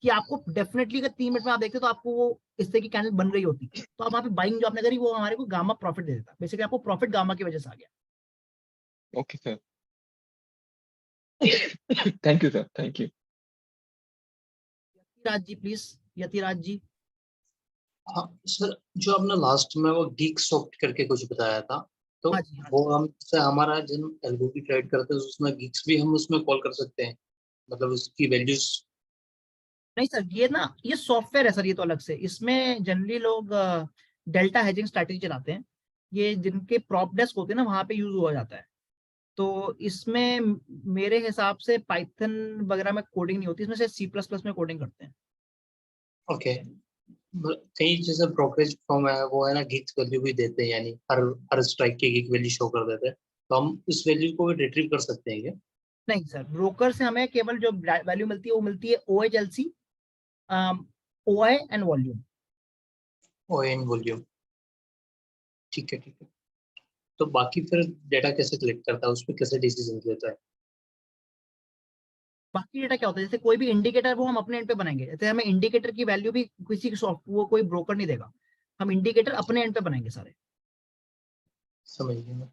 A: कि आपको डेफिनेटली अगर 3 मिनट में आप देखते तो आपको वो इस तरह की कैंडल बन रही होती, तो आप वहां पे बाइंग जो आपने करी वो हमारे को गामा प्रॉफिट दे देता। बेसिकली आपको प्रॉफिट गामा की वजह से आ गया।
L: Okay sir, thank you sir, thank you.
A: Yatiraj ji please, Yatiraj ji.
M: हाँ सर, जो आपने लास्ट में वो गीक सॉफ्ट करके कुछ बताया था, तो
A: हाँ जी, हाँ
M: वो
A: जी।
M: हम से हमारा जिन एल्गो की ट्रेड करते हैं उसमें गीक्स भी हम उसमें कॉल कर सकते हैं, मतलब उसकी वैल्यूज।
A: नहीं सर, ये ना ये सॉफ्टवेयर है सर, ये तो अलग से। इसमें जनरली लोग डेल्टा हेजिंग स्ट्रैटेजी चलाते हैं, ये जिनके प्रॉप डेस्क होते हैं ना वहां पे यूज हुआ जाता है। तो इसमें मेरे हिसाब से पाइथन वगैरह में कोडिंग नहीं होती, इसमें से C++ में कोडिंग करते हैं।
M: ओके, कई जैसे ब्रोकरेज फर्म है वो है ना गिग्स वैल्यू भी देते हैं, यानी हर स्ट्राइक की गिग वैल्यू शो कर देते हैं, तो हम उस वैल्यू को भी रिट्रीव कर सकते हैं क्या?
A: नहीं सर, ब्रोकर से हमें केवल जो वैल्यू मिलती है वो मिलती है OHLC, OI and volume.
M: On volume, ठीक है ठीक है। तो बाकी फिर डेटा कैसे कलेक्ट करता है, उस पर कैसे डिसीजन लेता है?
A: बाकी डेटा क्या होता है, जैसे कोई भी इंडिकेटर वो हम अपने एंड पे बनाएंगे, जैसे हमें इंडिकेटर की वैल्यू भी किसी वो कोई ब्रोकर नहीं देगा, हम इंडिकेटर अपने एंड पे बनाएंगे सारे।
M: समझ गया मैं,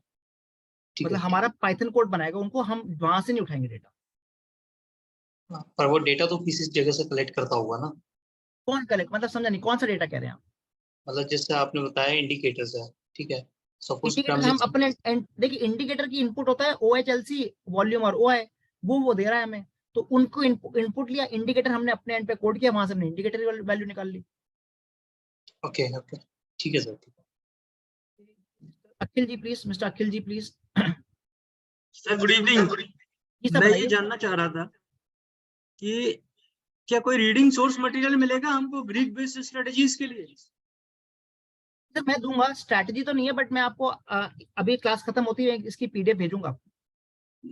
M: ठीक
A: मतलब
M: है।
A: हमारा पाइथन कोड बनाएगा, उनको हम वहां से नहीं उठाएंगे डेटा।
M: हाँ, पर वो डेटा तो किसी जगह से कलेक्ट करता होगा ना?
A: कौन कलेक्ट, मतलब समझा नहीं, कौन सा डेटा कह रहे हैं आप?
M: मतलब जैसे आपने बताया इंडिकेटर्स है, ठीक है, सपोज
A: इंडिकेटर हम अपने देखिए, इंडिकेटर की इनपुट होता है OHLC, वॉल्यूम और OI, वो दे रहा है हमें, तो उनको इनपुट लिया, इंडिकेटर हमने अपने एंड पे कोड किया, वहां से हमने इंडिकेटर वैल्यू निकाल ली।
M: ओके ओके, ठीक है सर, ठीक है।
A: Akhil ji please, mister Akhil ji please.
N: Sir good evening. मैं ये जानना चाह रहा था कि क्या कोई रीडिंग सोर्स मटेरियल मिलेगा हमको ग्रीक बेस्ड स्ट्रेटजीज के लिए?
A: सर मैं दूंगा, स्ट्रैटेजी तो नहीं है, बट मैं आपको अभी क्लास खत्म होती है इसकी PDF भेजूंगा आपको।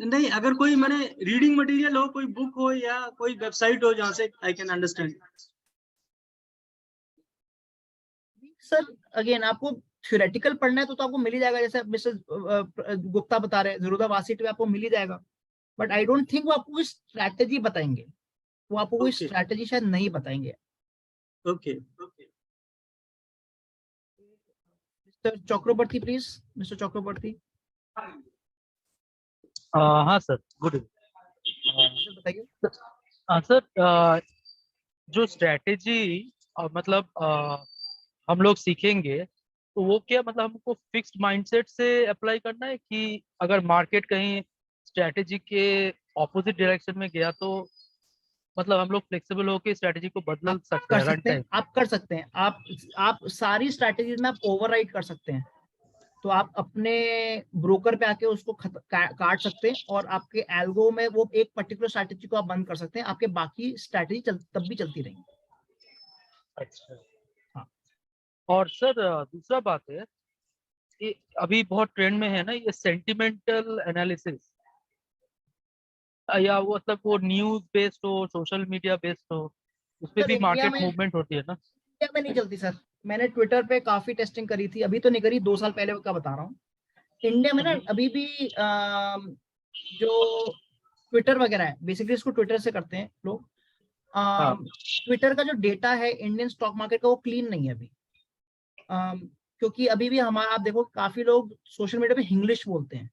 N: नहीं, अगर कोई मैंने रीडिंग मटेरियल हो, कोई बुक हो या कोई वेबसाइट हो जहाँ से I can understand.
A: Sir again आपको थ्योरेटिकल पढ़ना है तो आपको मिल ही जाएगा, जैसे मिस्टर गुप्ता बता रहे हैं, ज़रूरत वासिट में आपको मिल ही जाएगा, बट आई डोंट थिंक वो आपको कोई स्ट्रैटेजी बताएंगे, वो आपको कोई स्ट्रैटेजी शायद नहीं बताएंगे।
N: Okay okay.
A: Mister Chakravarti please, mister Chakravarti.
O: हाँ सर, गुड
A: बताइए।
O: सर, जो स्ट्रैटेजी मतलब हम लोग सीखेंगे तो वो क्या, मतलब हमको फिक्स्ड माइंडसेट से अप्लाई करना है कि अगर मार्केट कहीं स्ट्रैटेजी के ऑपोजिट डायरेक्शन में गया तो मतलब हम लोग फ्लेक्सिबल होकर स्ट्रैटेजी को बदल सकते हैं रन टाइम?
A: आप कर सकते हैं, आप सारी स्ट्रैटेजी में आप ओवरराइड कर सकते हैं, तो आप अपने ब्रोकर पे आके उसको काट सकते हैं और आपके एल्गो में वो एक पर्टिकुलर स्ट्रैटेजी को आप बंद कर सकते हैं, आपके बाकी स्ट्रैटेजी तब भी चलती रहेंगी।
O: अच्छा हाँ। और सर दूसरा बात है कि अभी बहुत ट्रेंड में है ना ये सेंटिमेंटल एनालिसिस, या वो मतलब वो न्यूज बेस्ड हो, सोशल मीडिया बेस्ड हो, उसपे भी मार्केट मूवमेंट होती है ना?
A: इंडिया में नहीं चलती सर, मैंने ट्विटर पे काफी टेस्टिंग करी थी, अभी तो नहीं करी, 2 साल पहले का बता रहा हूँ। इंडिया में ना अभी भी जो ट्विटर वगैरह है, बेसिकली इसको ट्विटर से करते हैं लोग, ट्विटर का जो डेटा है इंडियन स्टॉक मार्केट का वो क्लीन नहीं है अभी, क्योंकि अभी भी हमारा आप देखो काफी लोग सोशल मीडिया पे इंग्लिश बोलते हैं,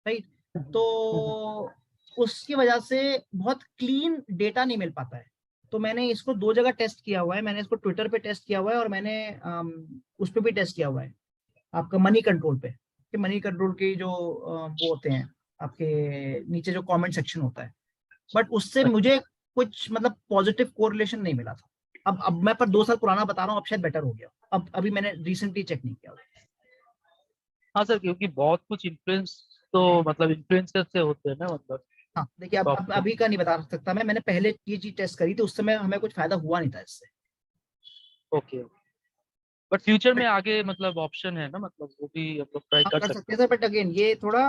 A: राइट, तो उसकी वजह से बहुत क्लीन डेटा नहीं मिल पाता है। तो मैंने इसको 2 जगह टेस्ट किया हुआ है, मैंने इसको ट्विटर पे टेस्ट किया हुआ है और मैंने उस पर भी टेस्ट किया हुआ है, आपका मनी कंट्रोल पे, कि मनी कंट्रोल के जो वो होते हैं आपके नीचे जो कमेंट सेक्शन होता है, बट उससे मुझे कुछ मतलब पॉजिटिव कोरिलेशन नहीं मिला था। अब मैं पर 2 साल पुराना बता रहा हूँ, अब शायद बेटर हो गया, अब अभी मैंने रिसेंटली चेक नहीं किया।
O: हाँ सर, क्योंकि बहुत कुछ इन्फ्लुएंस तो मतलब इन्फ्लुएंसर से होते हैं ना, मतलब
A: हाँ देखिए, अब अभी का नहीं बता सकता मैंने पहले ये चीज टेस्ट करी थी, उस समय हमें कुछ फायदा हुआ नहीं था इससे।
O: ओके, बट फ्यूचर में आगे मतलब ऑप्शन है ना, मतलब वो भी हम लोग ट्राई कर सकते
A: हैं सर, बट अगेन ये थोड़ा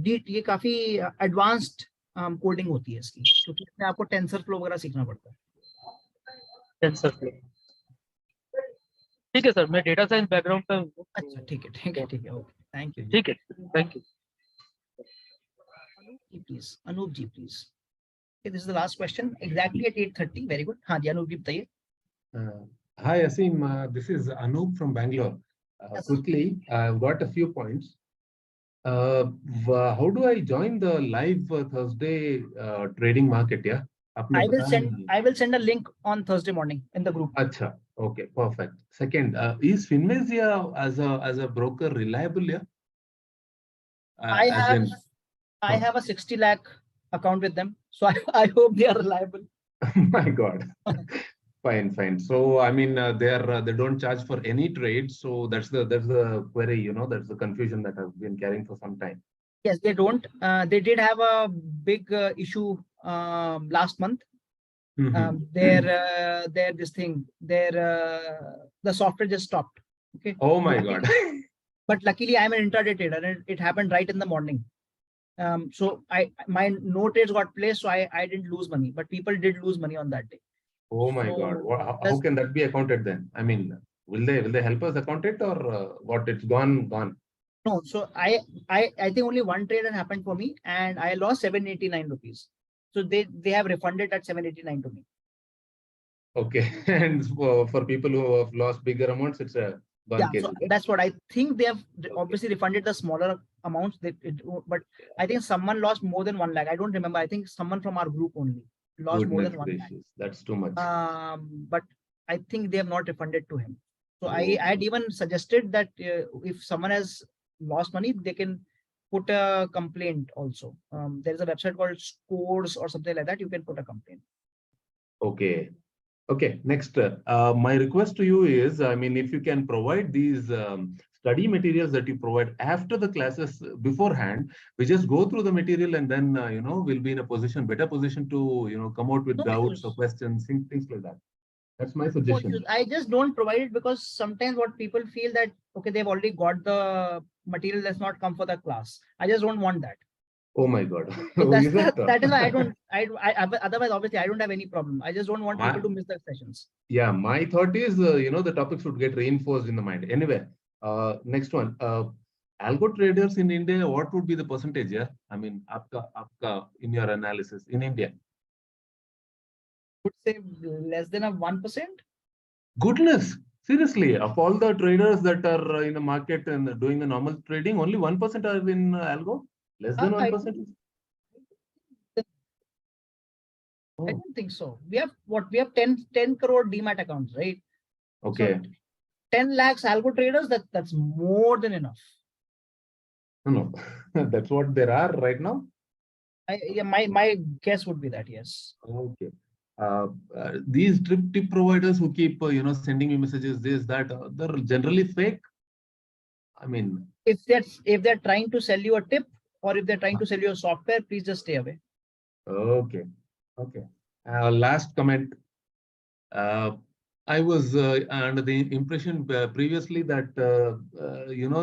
A: ये काफी एडवांस्ड कोडिंग होती है इसकी, क्योंकि इसमें आपको टेंसर फ्लो वगैरह सीखना पड़ता है।
O: टेंसर फ्लो, ठीक है सर, मैं डेटा साइंस बैकग्राउंड का हूँ।
A: अच्छा ठीक है ठीक है ठीक है, ओके थैंक यू।
O: ठीक है, thank you.
A: Anoop ji please. This is the last question exactly at 8:30। Very good. हाँ जी अनूप जी बताइए।
P: Hi Aseem, this is Anup from Bangalore. Quickly, I've got a few points. How do I join the live Thursday trading market? Yeah,
A: I will send a link on Thursday morning in the group.
P: Acha, okay, perfect. Second, is Finvezia as a broker reliable? Yeah,
A: I have a 60 lakh account with them, so I hope they are reliable.
P: My God. Fine. So I mean, they don't charge for any trade. So that's the query. That's the confusion that I've been carrying for some time.
A: Yes, they don't. They did have a big issue last month, their this thing, the software just stopped. Okay.
P: Oh my God.
A: But luckily I'm an intraday trader and it happened right in the morning. So my no trades got placed, so I didn't lose money, but people did lose money on that day.
P: Oh my God. How can that be accounted then? I mean, will they help us account it, or what? It's gone.
A: No, so I think only one trade had happened for me, and I lost 789 rupees. So they have refunded that 789 to me.
P: Okay. And for people who have lost bigger amounts, it's a gone case.
A: So that's what I think. They have obviously refunded the smaller amounts. But I think someone lost more than 1 lakh. I don't remember. I think someone from our group only lost more than 1 lakh.
P: That's too much.
A: But I think they have not refunded to him. So I had even suggested that if someone has lost money, they can put a complaint also. There is a website called Scores or something like that. You can put a complaint.
P: Okay. Okay. Next, my request to you is, I mean, if you can provide these study materials that you provide after the classes beforehand, we just go through the material and then, we'll be in a better position to, come out with doubts or questions, things like that. That's my suggestion.
A: I just don't provide it because sometimes what people feel that, okay, they've already got the material, let's not come for the class. I just don't want that.
P: Oh my God.
A: So that is why otherwise, obviously, I don't have any problem. I just don't want people to miss the sessions.
P: Yeah, my thought is, the topics should get reinforced in the mind. Anyway, next one. Algo traders in India, what would be the percentage? Yeah, I mean, in your analysis in India.
A: Would say less than 1%.
P: Goodness, seriously, of all the traders that are in the market and doing the normal trading, only 1% are in algo. Less than 1%.
A: I don't think so. We have 10 crore demat accounts, right?
P: Okay.
A: So 10 lakhs algo traders. That's more than enough.
P: No, that's what there are right now.
A: My guess would be that, yes.
P: Okay. These tip providers who keep sending me messages, that they're generally fake. I mean,
A: if they're trying to sell you a tip or if they're trying to sell you a software, please just stay away.
P: Okay. Last comment. I was under the impression previously that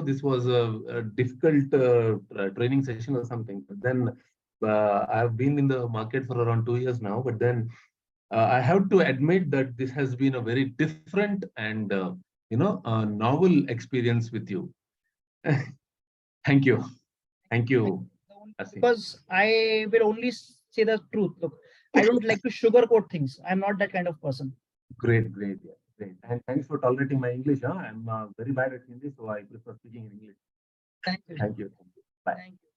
P: this was a difficult training session or something. But then I've been in the market for around 2 years now. But then I have to admit that this has been a very different and novel experience with you. Thank you.
A: Because I will only say the truth. Look, I don't like to sugarcoat things. I'm not that kind of person.
P: Great. And thanks for tolerating my English. I'm very bad at Hindi, so I prefer speaking in English.
A: Thank you.
P: Bye.
A: Thank you.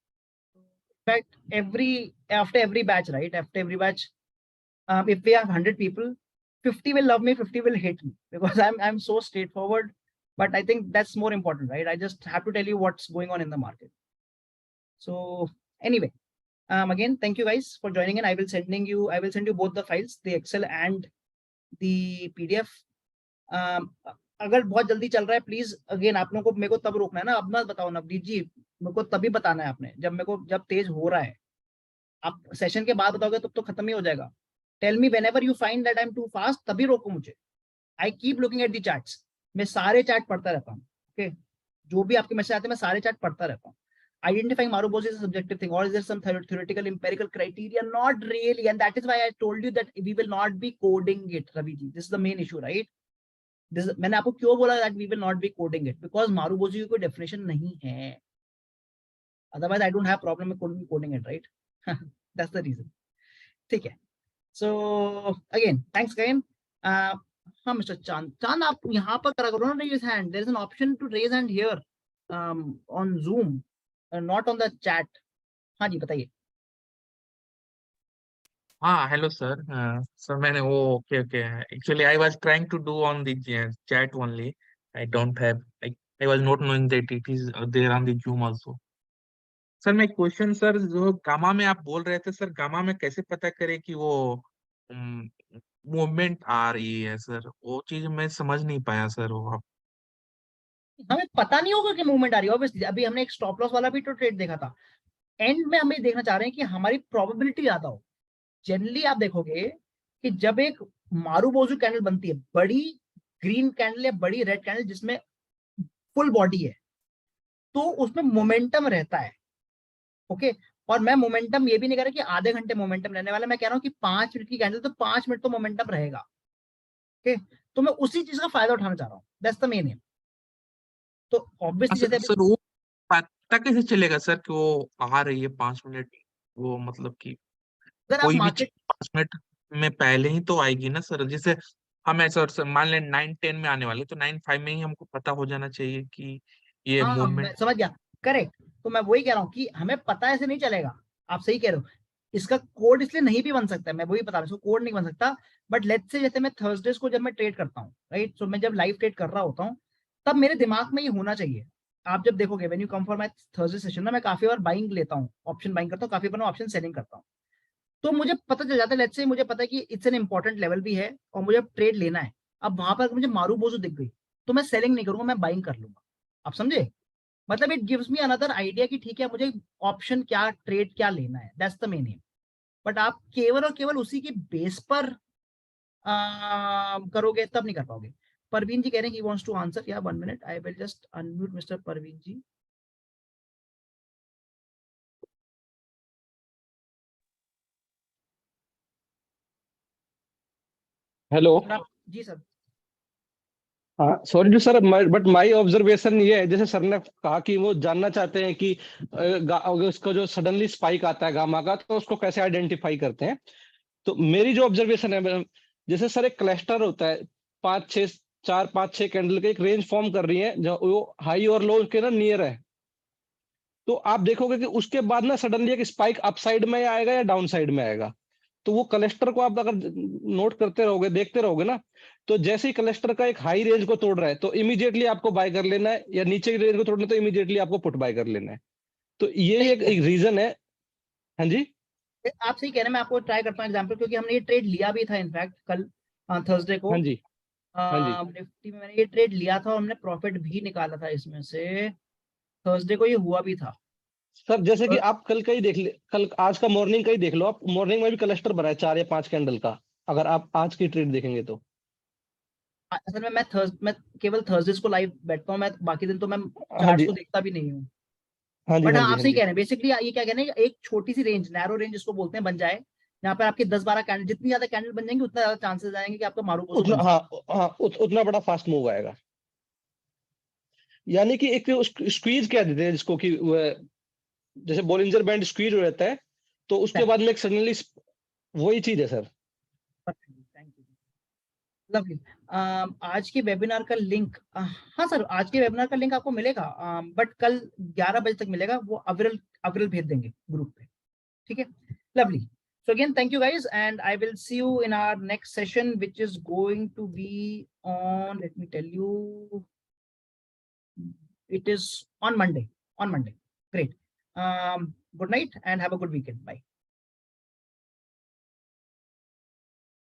A: In fact, after every batch, if we have 100 people, 50 will love me, 50 will hate me because I'm so straightforward. But I think that's more important, right? I just have to tell you what's going on in the market. So anyway, again, thank you guys for joining in. I will send you both the files, the Excel and the PDF. अगर बहुत जल्दी चल रहा है, प्लीज अगेन आप लोगों को मेरे को तब रोकना है ना. अब मत बताओ नवदीप जी, मेरे को तभी बताना है आपने जब तेज हो रहा है. आप सेशन के बाद बताओगे तो खत्म ही हो जाएगा. Tell me whenever you find that I am too fast, तभी रोको मुझे. I keep looking at the charts. मैं सारे चार्ट पढ़ता रहता हूँ. ओके, जो भी आपके मैसेज आते हैं मैं सारे चार्ट पढ़ता रहता हूँ. Identifying Marubozu is a subjective thing, or is there some theoretical empirical criteria? Not really, and that is why I told you that we will not be coding it, Ravi ji. This is the main issue, right? मैंने आपको क्यों बोला that we will not be coding it? Because Marubozu की कोई definition नहीं है. Otherwise, I don't have problem with coding it, right? That's the reason. ठीक है. So again, thanks again. हाँ, Mr. Chand, आप यहाँ पर करा करो ना raise hand. There is an option to raise hand here on Zoom. Not on the chat. हाँ जी बताइए.
Q: हाँ, hello sir. So मैंने okay. Actually, I was trying to do on the chat only. I don't have. I was not knowing that it is there on the Zoom also. Sir मैं क्वेश्चन सर जो गामा में आप बोल रहे थे सर, गामा में कैसे पता करें कि वो मूवमेंट आ रही है सर? वो चीज मैं समझ नहीं पाया सर. वो आप
A: हमें पता नहीं होगा कि मूवमेंट आ रही है. ऑब्वियसली अभी हमने एक स्टॉप लॉस वाला भी तो ट्रेड देखा था. एंड में हमें देखना चाह रहे हैं कि हमारी प्रोबेबिलिटी ज्यादा हो. जनरली आप देखोगे कि जब एक मारूबोजू कैंडल बनती है, बड़ी ग्रीन कैंडल या बड़ी रेड कैंडल जिसमें फुल बॉडी है, तो उसमें मोमेंटम रहता है। ओके, और मैं मोमेंटम ये भी नहीं कह रहा कि आधे घंटे मोमेंटम रहने वाला, मैं कह रहा हूँ कि 5 मिनट की कैंडल तो 5 मिनट तो मोमेंटम रहेगा। ओके, तो मैं उसी चीज का फायदा उठाना चाह रहा हूँ, दैट्स द मेन एम। तो ऑब्वियसली जैसे
Q: सर वो पता कैसे चलेगा सर कि वो आ रही है 5 मिनट, वो मतलब कि
A: अगर आप
Q: कोई भी
A: मार्केट,
Q: चीज 5 मिनट में पहले ही तो आएगी ना सर। जैसे हम ऐसा मान लें 9:10 में आने वाले, तो 9:05 में ही हमको पता हो जाना चाहिए कि ये
A: हाँ मैं
Q: मूवमेंट।
A: समझ गया, करेक्ट। तो मैं वही कह रहा हूँ कि हमें पता ऐसे नहीं चलेगा, आप सही कह रहे हो। इसका कोड इसलिए नहीं भी बन सकता है, मैं वही बता रहा हूँ, कोड नहीं बन सकता। बट लेट्स से जैसे मैं थर्सडेज को जब मैं ट्रेड करता हूँ, राइट, सो मैं जब लाइव ट्रेड कर रहा होता हूँ, तब मेरे दिमाग में ये होना चाहिए। आप जब देखोगे when you come for my Thursday session ना, मैं काफी बार बाइंग लेता हूँ, ऑप्शन बाइंग करता हूँ, काफी बार ऑप्शन सेलिंग करता हूँ। तो मुझे पता चल जाता है, लेट्स से मुझे पता है कि इट्स एन इंपॉर्टेंट लेवल भी है और मुझे ट्रेड लेना है। अब वहां पर मुझे मारूबोजू दिख गई, तो मैं सेलिंग नहीं करूंगा, मैं बाइंग कर लूंगा। आप समझे? मतलब it gives me another idea कि ठीक है, मुझे ऑप्शन क्या ट्रेड क्या लेना है, that's the main M. But आप केवल और केवल उसी के बेस पर करोगे तब नहीं कर पाओगे। परवीन जी कह रहे हैं ही वांट्स टू आंसर, या 1 minute, I will just unmute mister Parveen ji.
H: Hello.
A: जी सर।
H: हाँ sorry sir, but my observation ये है, जैसे सर ने कहा कि वो जानना चाहते हैं कि अगर उसका जो सडनली स्पाइक आता है गामा का, तो उसको कैसे आइडेंटिफाई करते हैं। तो मेरी जो ऑब्जर्वेशन है, जैसे सर एक क्लस्टर होता है, 5-6 4-5-6 कैंडल के एक रेंज फॉर्म कर रही है, जो वो हाई और लो के ना नियर है। तो आप देखोगे कि उसके बाद ना सडनली एक स्पाइक अप साइड में आएगा या डाउन साइड में आएगा। तो वो क्लस्टर को आप अगर नोट करते रहोगे, देखते रहोगे ना, तो जैसे ही क्लस्टर का एक हाई रेंज को तोड़ रहा है, तो इमीडिएटली आपको बाय कर लेना है, या नीचे की रेंज को तोड़ना है तो इमीडिएटली आपको पुट बाय कर लेना है। तो ये एक रीजन है। हाँ जी,
A: आप सही कह रहे हैं, मैं आपको ट्राई करता हूँ एग्जांपल, क्योंकि हमने ये ट्रेड लिया भी था इनफैक्ट कल थर्सडे को।
H: हाँ जी, हाँ जी
A: निफ्टी में मैंने ये ट्रेड लिया था और हमने प्रॉफिट भी निकाला था इसमें से, थर्सडे को ये हुआ भी था।
H: सर। जैसे कि आप कल का ही देख ले, कल आज का मॉर्निंग का ही देख लो, आप मॉर्निंग में भी क्लस्टर बना है 4 या 5 कैंडल का, अगर आप आज की ट्रेड देखेंगे तो।
A: असल में मैं केवल थर्सडेज को लाइव बैठता हूँ, मैं बाकी दिन तो मैं
H: हाँ
A: चार्ट्स
H: जी,
A: को देखता भी नहीं हूँ।
H: हाँ जी,
A: बट
H: हाँ
A: हाँ
H: जी,
A: आप
H: हाँ
A: सही
H: जी।
A: कह रहे हैं, बेसिकली ये क्या कहना है, एक छोटी सी रेंज, नैरो रेंज जिसको बोलते हैं, बन जाए, यहाँ पर आपके 10-12 कैंडल, जितनी ज्यादा कैंडल बन जाएंगे उतना ज्यादा चांसेस आएंगे कि आपका मारूबोजू
H: उतना,
A: बन जाए।
H: हाँ हाँ, उतना बड़ा फास्ट मूव आएगा। यानी कि एक स्क्वीज कह देते हैं जिसको, कि जैसे बॉलिंजर बैंड स्क्वीज हो जाता है, तो उसके बाद में एक सडनली, वही चीज है सर।
A: Thank you, lovely. आज के वेबिनार का लिंक, हाँ सर, आज के वेबिनार का लिंक आपको मिलेगा, बट कल 11 बजे तक मिलेगा, वो अविरल अविरल भेज देंगे ग्रुप पे, ठीक है। Lovely, so again thank you guys, and I will see you in our next session, which is going to be on, let me tell you, it is on Monday. Great. Good night and have a good weekend. Bye.